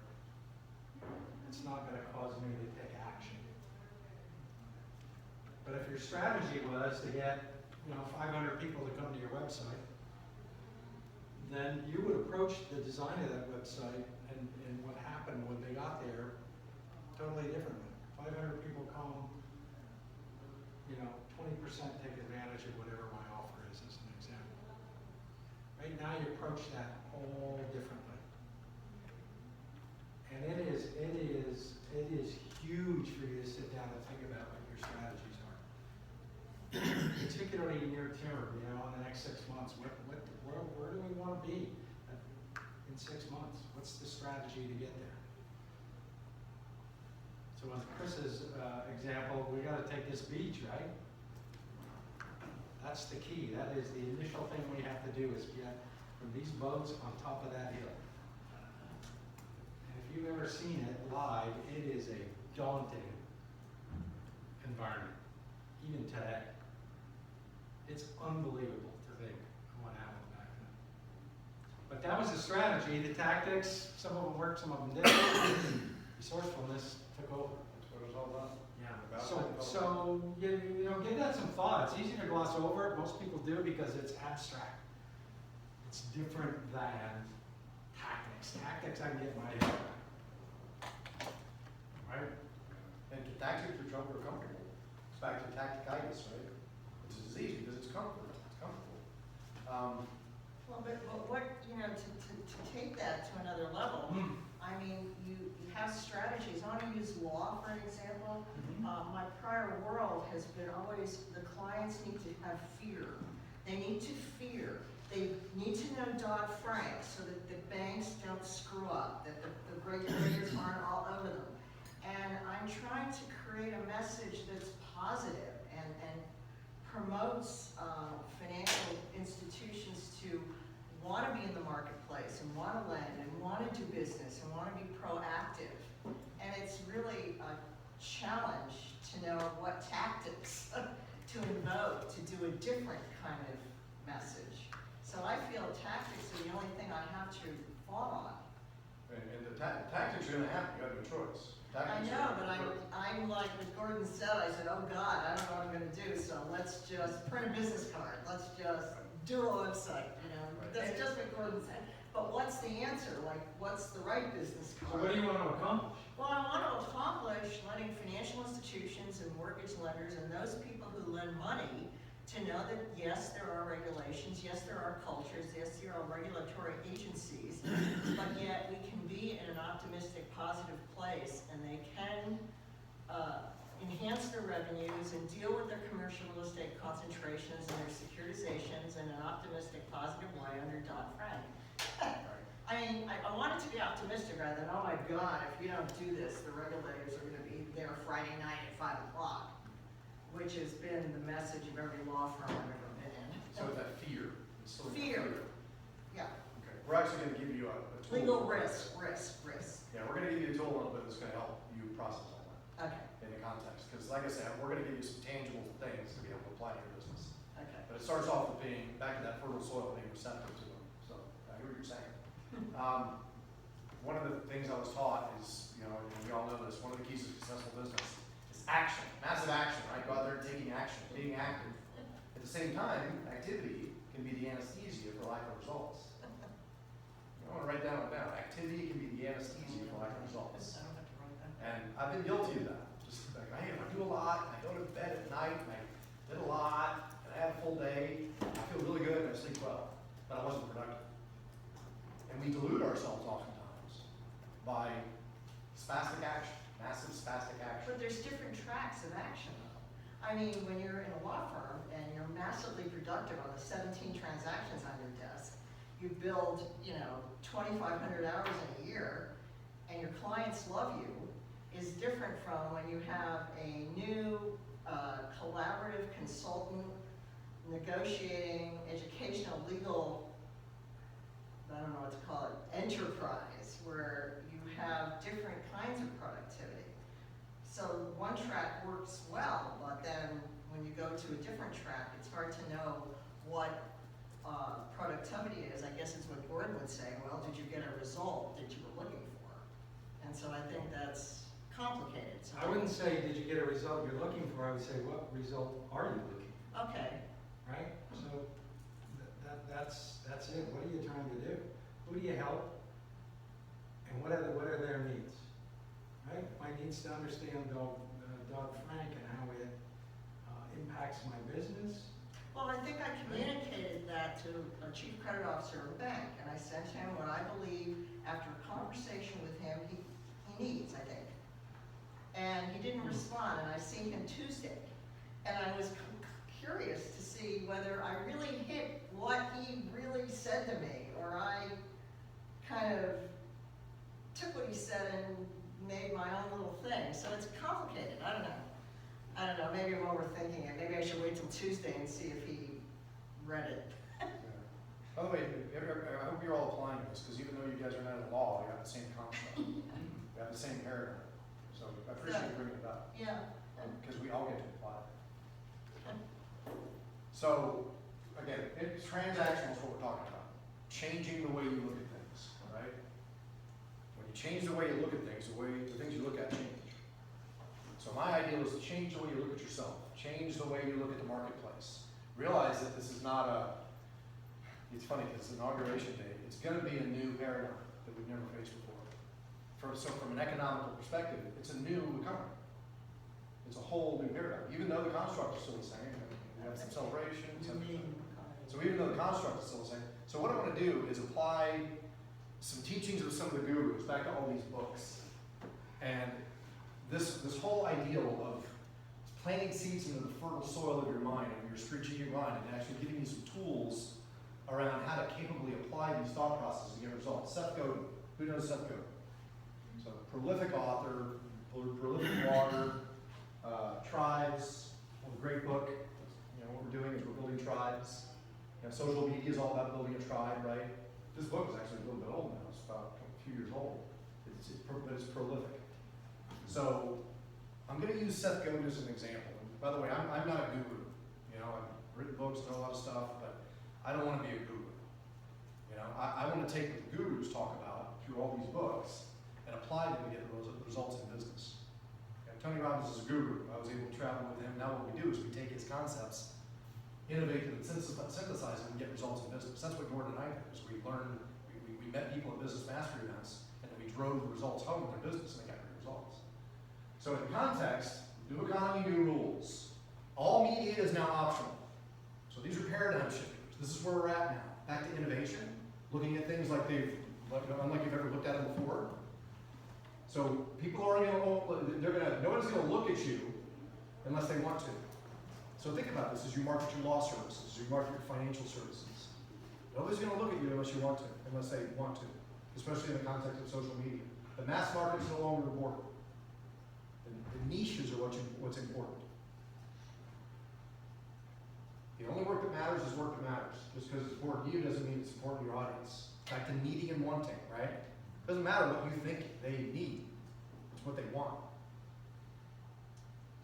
it's not going to cause me to take action. But if your strategy was to get 500 people to come to your website, then you would approach the design of that website and what happened when they got there totally differently. 500 people come, 20% take advantage of whatever my offer is, as an example. Right now you approach that all differently. And it is huge for you to sit down and think about what your strategies are. Particularly near term, in the next 6 months, where do we want to be in 6 months? What's the strategy to get there? So in Chris's example, we got to take this beach, right? That's the key. That is the initial thing we have to do, is get from these boats on top of that hill. And if you've ever seen it live, it is a daunting environment, even today. It's unbelievable to think of what happened back then. But that was the strategy. The tactics, some of them worked, some of them didn't. Resourcefulness took over. That's what it was all about. Yeah. About So give that some thought. It's easy to gloss over it. Most people do because it's abstract. It's different than tactics. Tactics I can get my head around. Right? And tactics are comfortable. It's back to tacticitis, right? It's a disease because it's comfortable. It's comfortable. Well, but what, to take that to another level, I mean, you have strategies. I want to use law for an example. My prior world has been always, the clients need to have fear. They need to fear. They need to know Dodd-Frank so that the banks don't screw up, that the regulators aren't all over them. And I'm trying to create a message that's positive and promotes financial institutions to want to be in the marketplace and want to lend and want to do business and want to be proactive. And it's really a challenge to know what tactics to invoke to do a different kind of message. So I feel tactics are the only thing I have to fall on. And the tactics are going to happen. You have no choice. I know, but I'm like what Gordon said. I said, oh God, I don't know what I'm going to do. So let's just print a business card. Let's just do a website. That's just what Gordon said. But what's the answer? Like, what's the right business So card? what do you want to accomplish? Well, I want to accomplish letting financial institutions and mortgage lenders and those people who lend money to know that yes, there are regulations, yes, there are cultures, yes, there are regulatory agencies, but yet we can be in an optimistic, positive place, and they can enhance their revenues and deal with their commercial real estate concentrations and their securitizations in an optimistic, positive way under Dodd-Frank. I mean, I want it to be optimistic rather than, oh my God, if you don't do this, the regulators are going to be there Friday night at 5 o'clock, which has been the message of every law firm I've ever been in. So that fear. It's still Fear. Yeah. Okay. we're actually gonna give you a tool. Legal risk. Yeah, we're gonna give you a tool a little bit that's gonna help you process all that Okay, in the context, because like I said, we're gonna give you some tangible things to be able to apply to your business. okay. But it starts off with being, back to that fertile soil, being receptive to them, so I hear what you're saying. One of the things I was taught is, you know, and we all know this, one of the keys to successful business is action, massive action, right? Go out there and taking action, being active. At the same time, activity can be the anesthesia for lack of results. You want to write that one down. Activity can be the anesthesia for lack of results. I don't have to write that. And I've been guilty of that. Just like, man, I do a lot, I go to bed at night, and I did a lot, and I had a full day, I feel really good, and I sleep well, but I wasn't productive. And we delude ourselves oftentimes by spastic action, massive spastic action. But there's different tracks of action though. I mean, when you're in a law firm and you're massively productive on the 17 transactions on your desk, you build, 2,500 hours in a year, and your clients love you, is different from when you have a new collaborative consultant negotiating educational legal, I don't know what to call it, enterprise, where you have different kinds of productivity. So one track works well, but then when you go to a different track, it's hard to know what productivity is. I guess it's what Gordon would say, well, did you get a result that you were looking for? And so I think that's complicated. So I wouldn't say, did you get a result you're looking for? I would say, what result are you looking for? Okay, Right? So that's it. What are you trying to do? Who do you help? And what are their needs? Right? My needs to understand Dodd-Frank and how it impacts my business. well, I think I communicated that to a chief credit officer of a bank, and I sent him what I believe, after a conversation with him, he needs, I think. And he didn't respond, and I seen him Tuesday. And I was curious to see whether I really hit what he really said to me, or I kind of took what he said and made my own little thing. So it's complicated, I don't know, maybe I'm overthinking it. Maybe I should wait till Tuesday and see if he read it. By the way, I hope you're all applying this, because even though you guys are not in law, you have the same concept. You have the same paradigm. So I appreciate you bringing it up, Yeah. because we all get to apply it. So, again, transactional is what we're talking about. Changing the way you look at things, all right? When you change the way you look at things, the things you look at change. So my ideal is to change the way you look at yourself. Change the way you look at the marketplace. Realize that this is not it's funny because it's inauguration day. It's going to be a new paradigm that we've never faced before. So from an economical perspective, it's a new economy. It's a whole new paradigm. Even though the construct is still the same, we have some celebration. So even though the construct is still the same. So what I want to do is apply some teachings of some of the gurus back to all these books. And this whole ideal of planting seeds into the fertile soil of your mind, of your strategic mind, and actually giving you some tools around how to capably apply these thought processes and get results. Seth Godin. Who knows Seth Godin? So prolific author, prolific blogger, tribes, a great book. What we're doing is we're building tribes. Social media is all about building a tribe, right? This book is actually a little bit old now. It's about a few years old. But it's prolific. So I'm going to use Seth Godin as an example. And by the way, I'm not a guru. I've written books, know a lot of stuff, but I don't want to be a guru. I want to take what the gurus talk about through all these books and apply them to get results in business. Tony Robbins is a guru. I was able to travel with him. Now what we do is we take his concepts, innovate them, and synthesize them, and get results in business. That's what Gordon and I did. Is we learned, we met people at business mastery events, and then we drove the results home in their business, and they got great results. So in context, new economy, new rules. All media is now optional. So these are paradigm shifters. This is where we're at now. Back to innovation, looking at things like unlike you've ever looked at them before. So people are nobody's going to look at you unless they want to. So think about this as you market your law services, as you market your financial services. Nobody's going to look at you unless they want to, especially in the context of social media. The mass market is no longer important. The niches are what's important. The only work that matters is work that matters. Just because it's important to you doesn't mean it's important to your audience. Back to needing and wanting, right? Doesn't matter what you think they need. It's what they want.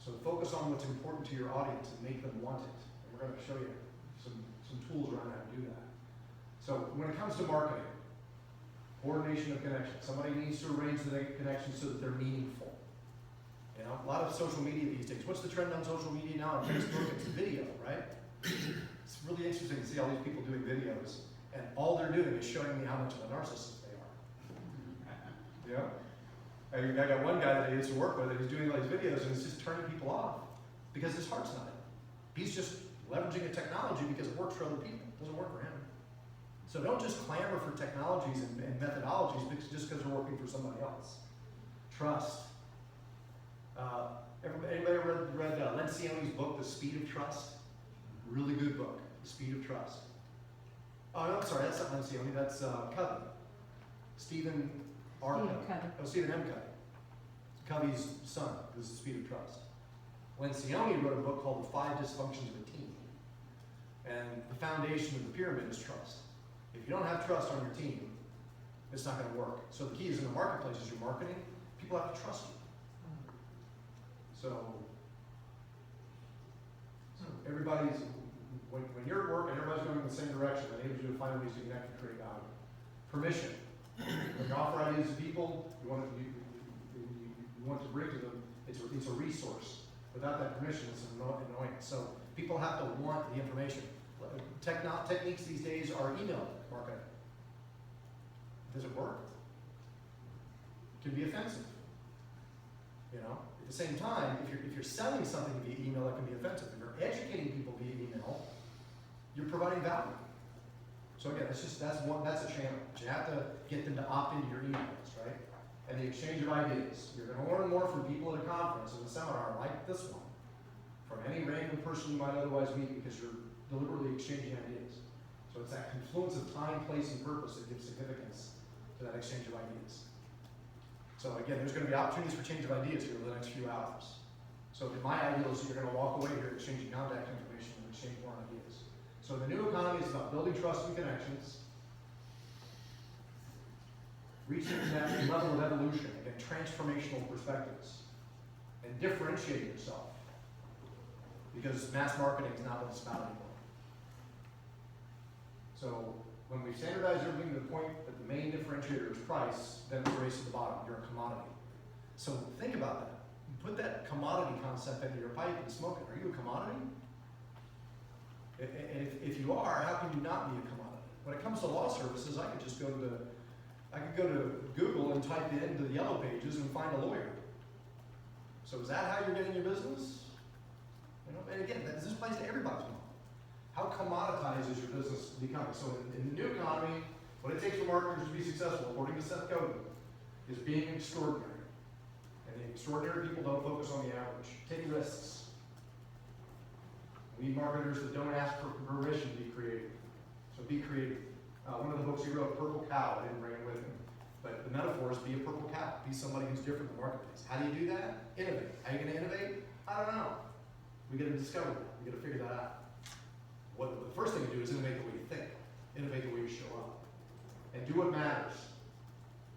So focus on what's important to your audience and make them want it. And we're going to show you some tools around how to do that. So when it comes to marketing, coordination of connections. Somebody needs to arrange the connections so that they're meaningful. You know, a lot of social media these days. What's the trend on social media now? On Facebook, it's video, right? It's really interesting to see all these people doing videos, and all they're doing is showing me how much of a narcissist they are. Yeah? I got one guy that I used to work with, and he's doing all these videos, and it's just turning people off because his heart's not in it. He's just leveraging a technology because it works for other people. It doesn't work for him. So don't just clamor for technologies and methodologies just because they're working for somebody else. Trust. Anybody read Lencioni's book, The Speed of Trust? Really good book, The Speed of Trust. Oh, no, I'm sorry, that's not Lencioni, that's Covey. Stephen R. Covey. Oh, Stephen M. Covey. Covey's son is The Speed of Trust. Lencioni wrote a book called The 5 Dysfunctions of a Team. And the foundation of the pyramid is trust. If you don't have trust on your team, it's not going to work. So the key is in the marketplace, as you're marketing, people have to trust you. So everybody's, when you're at work and everybody's going in the same direction, that enables you to find ways to connect and create value. Permission. When you offer ideas to people, you want to bring to them, it's a resource. Without that permission, it's annoying. So people have to want the information. Techniques these days are email marketing. Does it work? It can be offensive. You know? At the same time, if you're selling something via email, that can be offensive. If you're educating people via email, you're providing value. So again, that's a channel. But you have to get them to opt into your emails, right? And the exchange of ideas. You're going to learn more from people at a conference, at a seminar like this one, from any random person you might otherwise meet, because you're deliberately exchanging ideas. So it's that confluence of time, place, and purpose that gives significance to that exchange of ideas. So again, there's going to be opportunities for change of ideas here over the next few hours. So my ideal is that you're going to walk away here exchanging contact information and exchange more ideas. So the new economy is about building trust and connections, reaching that level of evolution, again, transformational perspectives, and differentiating yourself. Because mass marketing is not what it's about anymore. So when we standardize everything to the point that the main differentiator is price, then it's a race to the bottom. You're a commodity. So think about that. Put that commodity concept into your pipe and smoke it. Are you a commodity? And if you are, how can you not be a commodity? When it comes to law services, I could just go to Google and type into the yellow pages and find a lawyer. So is that how you're getting your business? You know, and again, this applies to everybody's model. How commoditized is your business becoming? So in the new economy, what it takes for marketers to be successful, according to Seth Godin, is being extraordinary. And the extraordinary people don't focus on the average. Take risks. We need marketers that don't ask for permission to be creative. So be creative. One of the books he wrote, Purple Cow, I didn't bring it with him. But the metaphor is be a purple cow. Be somebody who's different in the marketplace. How do you do that? Innovate. How are you going to innovate? I don't know. We got to discover that. We got to figure that out. The first thing to do is innovate the way you think. Innovate the way you show up. And do what matters.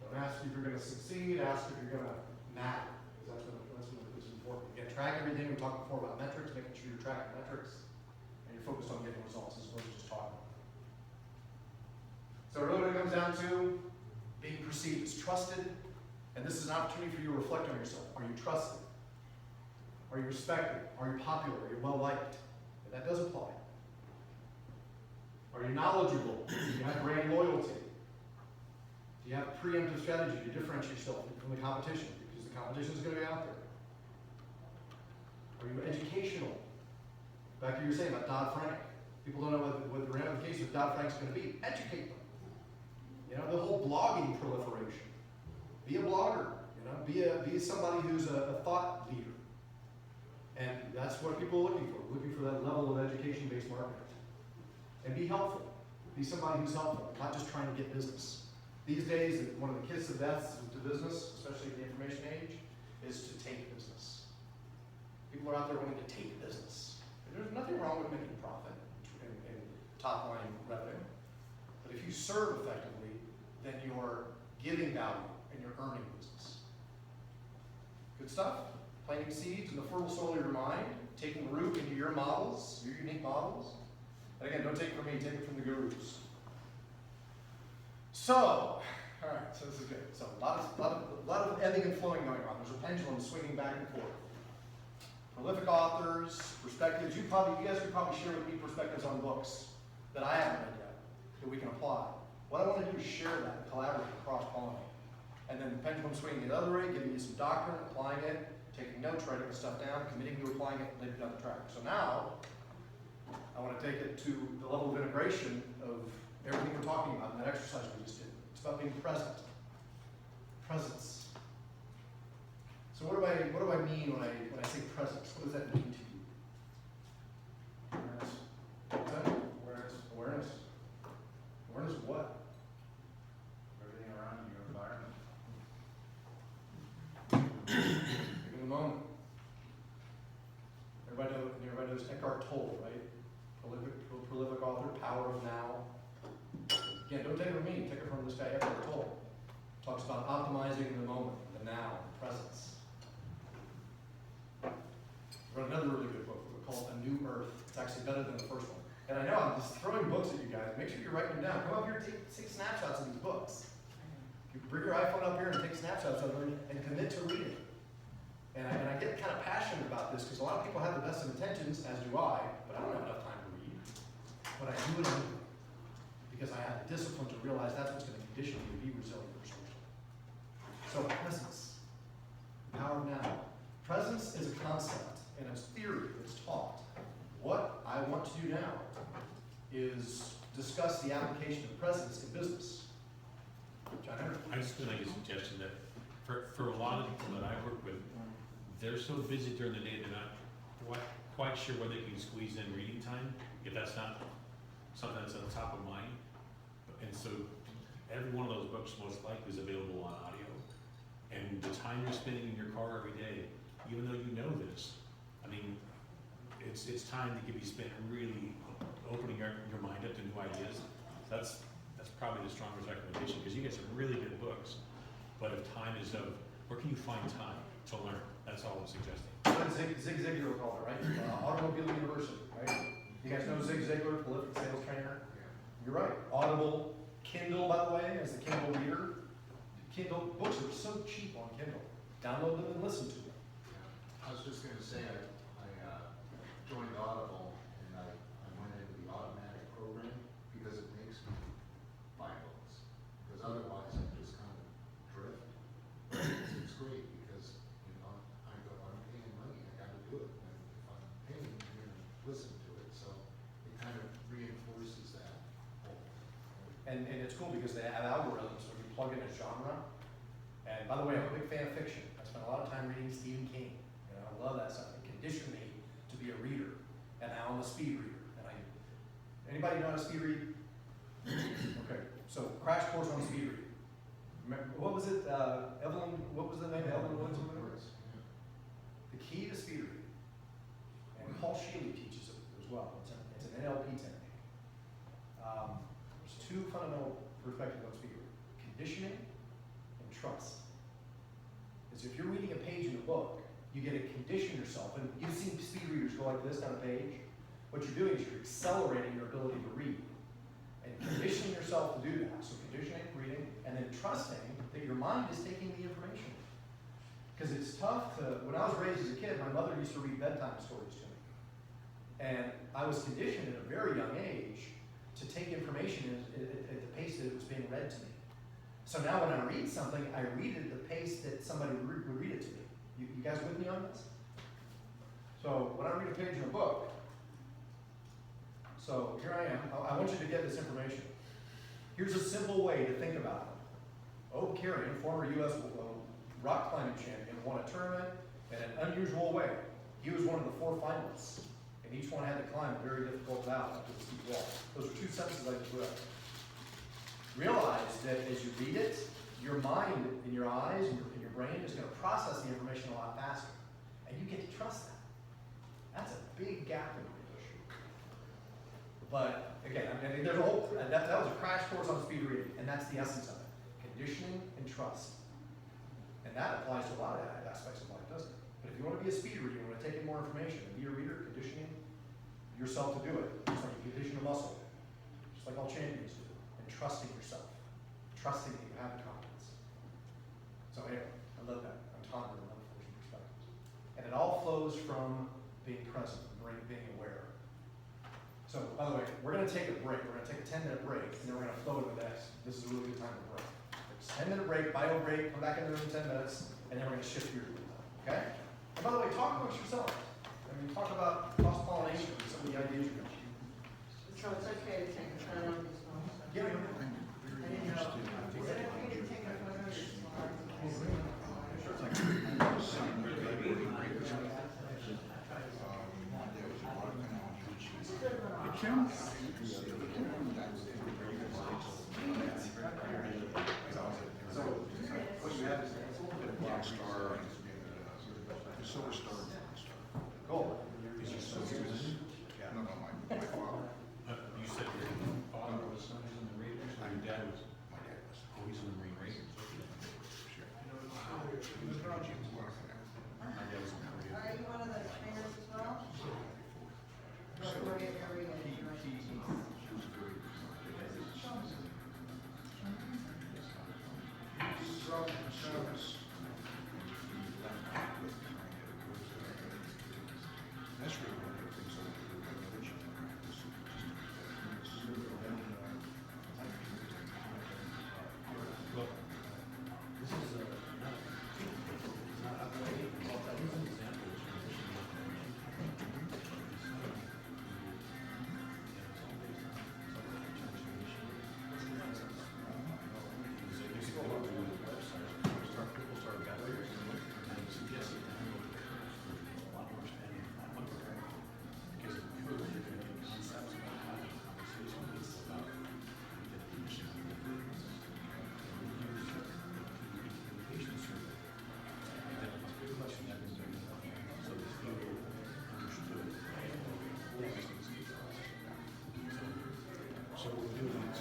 Don't ask if you're going to succeed. Ask if you're going to matter. Because that's what's important. Again, track everything. We talked before about metrics, making sure you're tracking metrics. And you're focused on getting results as opposed to just talking. So really what it comes down to, being perceived as trusted. And this is an opportunity for you to reflect on yourself. Are you trusted? Are you respected? Are you popular? Are you well-liked? And that does apply. Are you knowledgeable? Do you have brand loyalty? Do you have preemptive strategy to differentiate yourself from the competition? Because the competition is going to be out there. Are you educational? Back to what you were saying about Dodd-Frank. People don't know what the ramifications of Dodd-Frank is going to be. Educate them. You know, the whole blogging proliferation. Be a blogger. You know, be somebody who's a thought leader. And that's what people are looking for that level of education-based marketing. And be helpful. Be somebody who's helpful, not just trying to get business. These days, one of the kiss of death to business, especially in the information age, is to take business. People are out there wanting to take business. And there's nothing wrong with making profit. top line revenue. But if you serve effectively, then you're giving value and you're earning business. Good stuff? Planting seeds in the fertile soil of your mind, taking root into your models, your unique models. And again, don't take it from me, take it from the gurus. So, all right, so this is good. So a lot of ebbing and flowing going on. There's a pendulum swinging back and forth. Prolific authors, perspectives. You guys could probably share with me perspectives on books that I haven't read yet that we can apply. What I want to do is share that, collaborate, cross-pollinate. And then the pendulum swinging the other way, giving you some doctrine, applying it, taking notes, writing the stuff down, committing to applying it, and leading down the track. So now, I want to take it to the level of integration of everything we're talking about in that exercise we just did. It's about being present. Presence. So what do I mean when I say presence? What does that mean to you? Awareness. What's that? Awareness. Awareness. Awareness of what? Everything around you, your environment. Living in the moment. Everybody knows Eckhart Tolle, right? Prolific author, Power of Now. Again, don't take it from me, take it from this guy Eckhart Tolle. Talks about optimizing the moment, the now, the presence. He wrote another really good book called A New Earth. It's actually better than the first one. And I know I'm just throwing books at you guys. Make sure you're writing them down. Come up here and take snapshots of these books. You bring your iPhone up here and take snapshots of them and commit to reading. And I get kind of passionate about this because a lot of people have the best of intentions, as do I, but I don't have enough time to read. But I do it anyway because I have the discipline to realize that's what's going to condition me to be resilient or social. So presence, the power of now. Presence is a concept and it's theory that's taught. What I want to do now is discuss the application of presence in business. John Henry. I just feel like a suggestion that for a lot of people that I work with, they're so busy during the day they're not quite sure whether they can squeeze in reading time if that's not something that's on the top of mind. And so every one of those books most likely is available on audio. And the time you're spending in your car every day, even though you know this, I mean, it's time to be spent really opening your mind up to new ideas. That's probably the strongest recommendation because you get some really good books. But if time is of, where can you find time to learn? That's all I'm suggesting. Zig Ziglar will call it, right? Automobile University, right? You guys know Zig Ziglar, prolific sales trainer? You're right. Audible, Kindle, by the way, as the Kindle reader. Kindle books are so cheap on Kindle. Download them and listen to them. I was just gonna say, I joined Audible and I went into the automatic program because it makes me buy books. Because otherwise I just kind of drift. It's great because, you know, I'm paying money, I gotta do it. And if I'm paying, I'm gonna listen to it. So it kind of reinforces that whole. And it's cool because they have algorithms where you plug in a genre. And by the way, I'm a big fan of fiction. I spent a lot of time reading Stephen King. You know, I love that stuff. It conditioned me to be a reader. And now I'm a speed reader. And anybody know how to speed read? Okay, so crash course on speed reading. Remember, what was it, Evelyn, what was the name? Evelyn Woods or whatever? The key to speed reading. And Paul Shealy teaches it as well. It's an NLP technique. There's two fundamental perspectives on speed reading. Conditioning and trust. Is if you're reading a page in a book, you get to condition yourself, and you've seen speed readers go like this down a page. What you're doing is you're accelerating your ability to read, and conditioning yourself to do that. So conditioning, reading, and then trusting that your mind is taking the information. Because it's tough to, when I was raised as a kid, my mother used to read bedtime stories to me. And I was conditioned at a very young age to take information at the pace that it was being read to me. So now when I read something, I read it at the pace that somebody would read it to me. You guys with me on this? So when I read a page in a book, so here I am. I want you to get this information. Here's a simple way to think about it. Oak Carrion, former U.S. rock climbing champion, won a tournament in an unusual way. He was one of the 4 finalists, and each one had to climb a very difficult route up to the steep wall. Those are 2 sentences I just read. Realize that as you read it, your mind and your eyes and your brain is going to process the information a lot faster. And you get to trust that. That's a big gap in the leadership. The But again, I mean, there's a whole, that was a crash course on speed reading, and that's the essence of it. Conditioning and trust. And that applies to a lot of aspects of life, doesn't it? But if you want to be a speed reader, you want to take in more information, and be a reader, conditioning yourself to do it. Just like you condition a muscle. Just like all champions do. And trusting yourself. Trusting that you have the confidence. So anyway, I love that. I'm talking about force and perspectives. And it all flows from being present, being aware. So, by the way, we're going to take a break. We're going to take a 10-minute break, and then we're going to flow to the next. This is a really good time to break. It's a 10-minute break, bio break, come back in the room in 10 minutes, and then we're going to shift gears. Okay? And by the way, talk amongst yourselves. I mean, talk about cross-pollination and some of the ideas you're going to share. So it's okay to take a photo of these ones? Yeah, I didn't know. Is it okay to take a photo of these Cool. Is your son Yeah. No, no, my father, you said your father was in the Raiders, or your dad was? my dad was. Oh, he's in the Marine Raiders. My dad was in the Marine. Are you one of the trainers as well? What area are you in? That's really one of the things I do with religion and practice. Well, this is not upgrading, it's all that was an example of transition. People started gathering and suggesting that a lot more spending on one program because it proves you're going to get concepts about having a conversation with people about the definition of the business. Communication survey. That was a good question. That was very so this people understood. So what we're doing is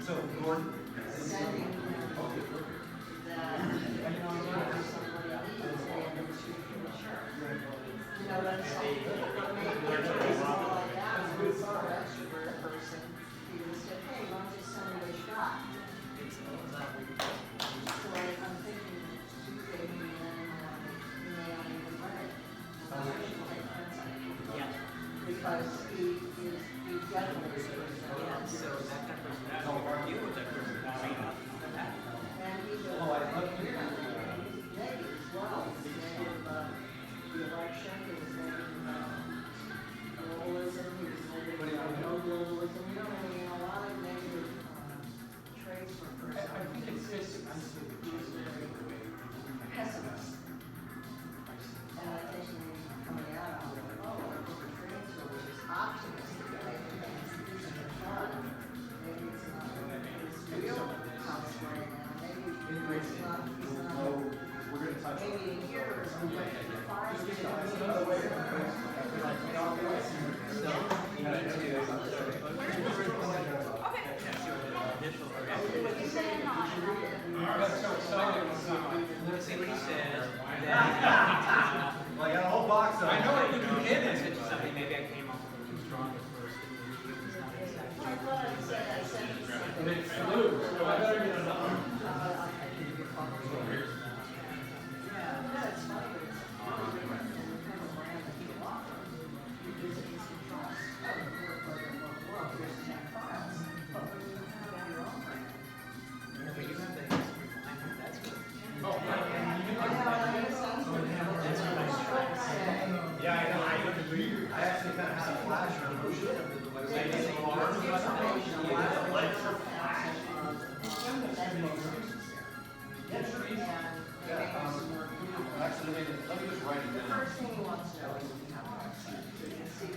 So, Gordon? Sending that, you know, whenever somebody leaves, they end up to mature. You know what I'm saying? But maybe if it's all like that, when it's our extrovert person, he would say, hey, why don't you send me what you got? So I'm thinking, Tuesday, maybe then, you may not even read it. Yeah. Because he definitely is. Yeah, so that person, I don't argue with that person. Let's see what he says. Well, I got a whole box of I them. know I think you did, I said something, maybe I came up a little too strong at first. It was not exactly. I thought I said I sent you something. It's blue, so I better get another one. Yeah, it's funny, but it's really different than the kind of brand that you offer. Because it's the trust of the work, there's 10 files, but when you have your own brand. Yeah, but you have the, I think that's good. Oh, Yeah, I know, I agree. I actually kind of had a flash on the motion. Like, it's a large lights are flash. Actually, let me just write it The down. first thing he wants to know is if you have a website, so you can see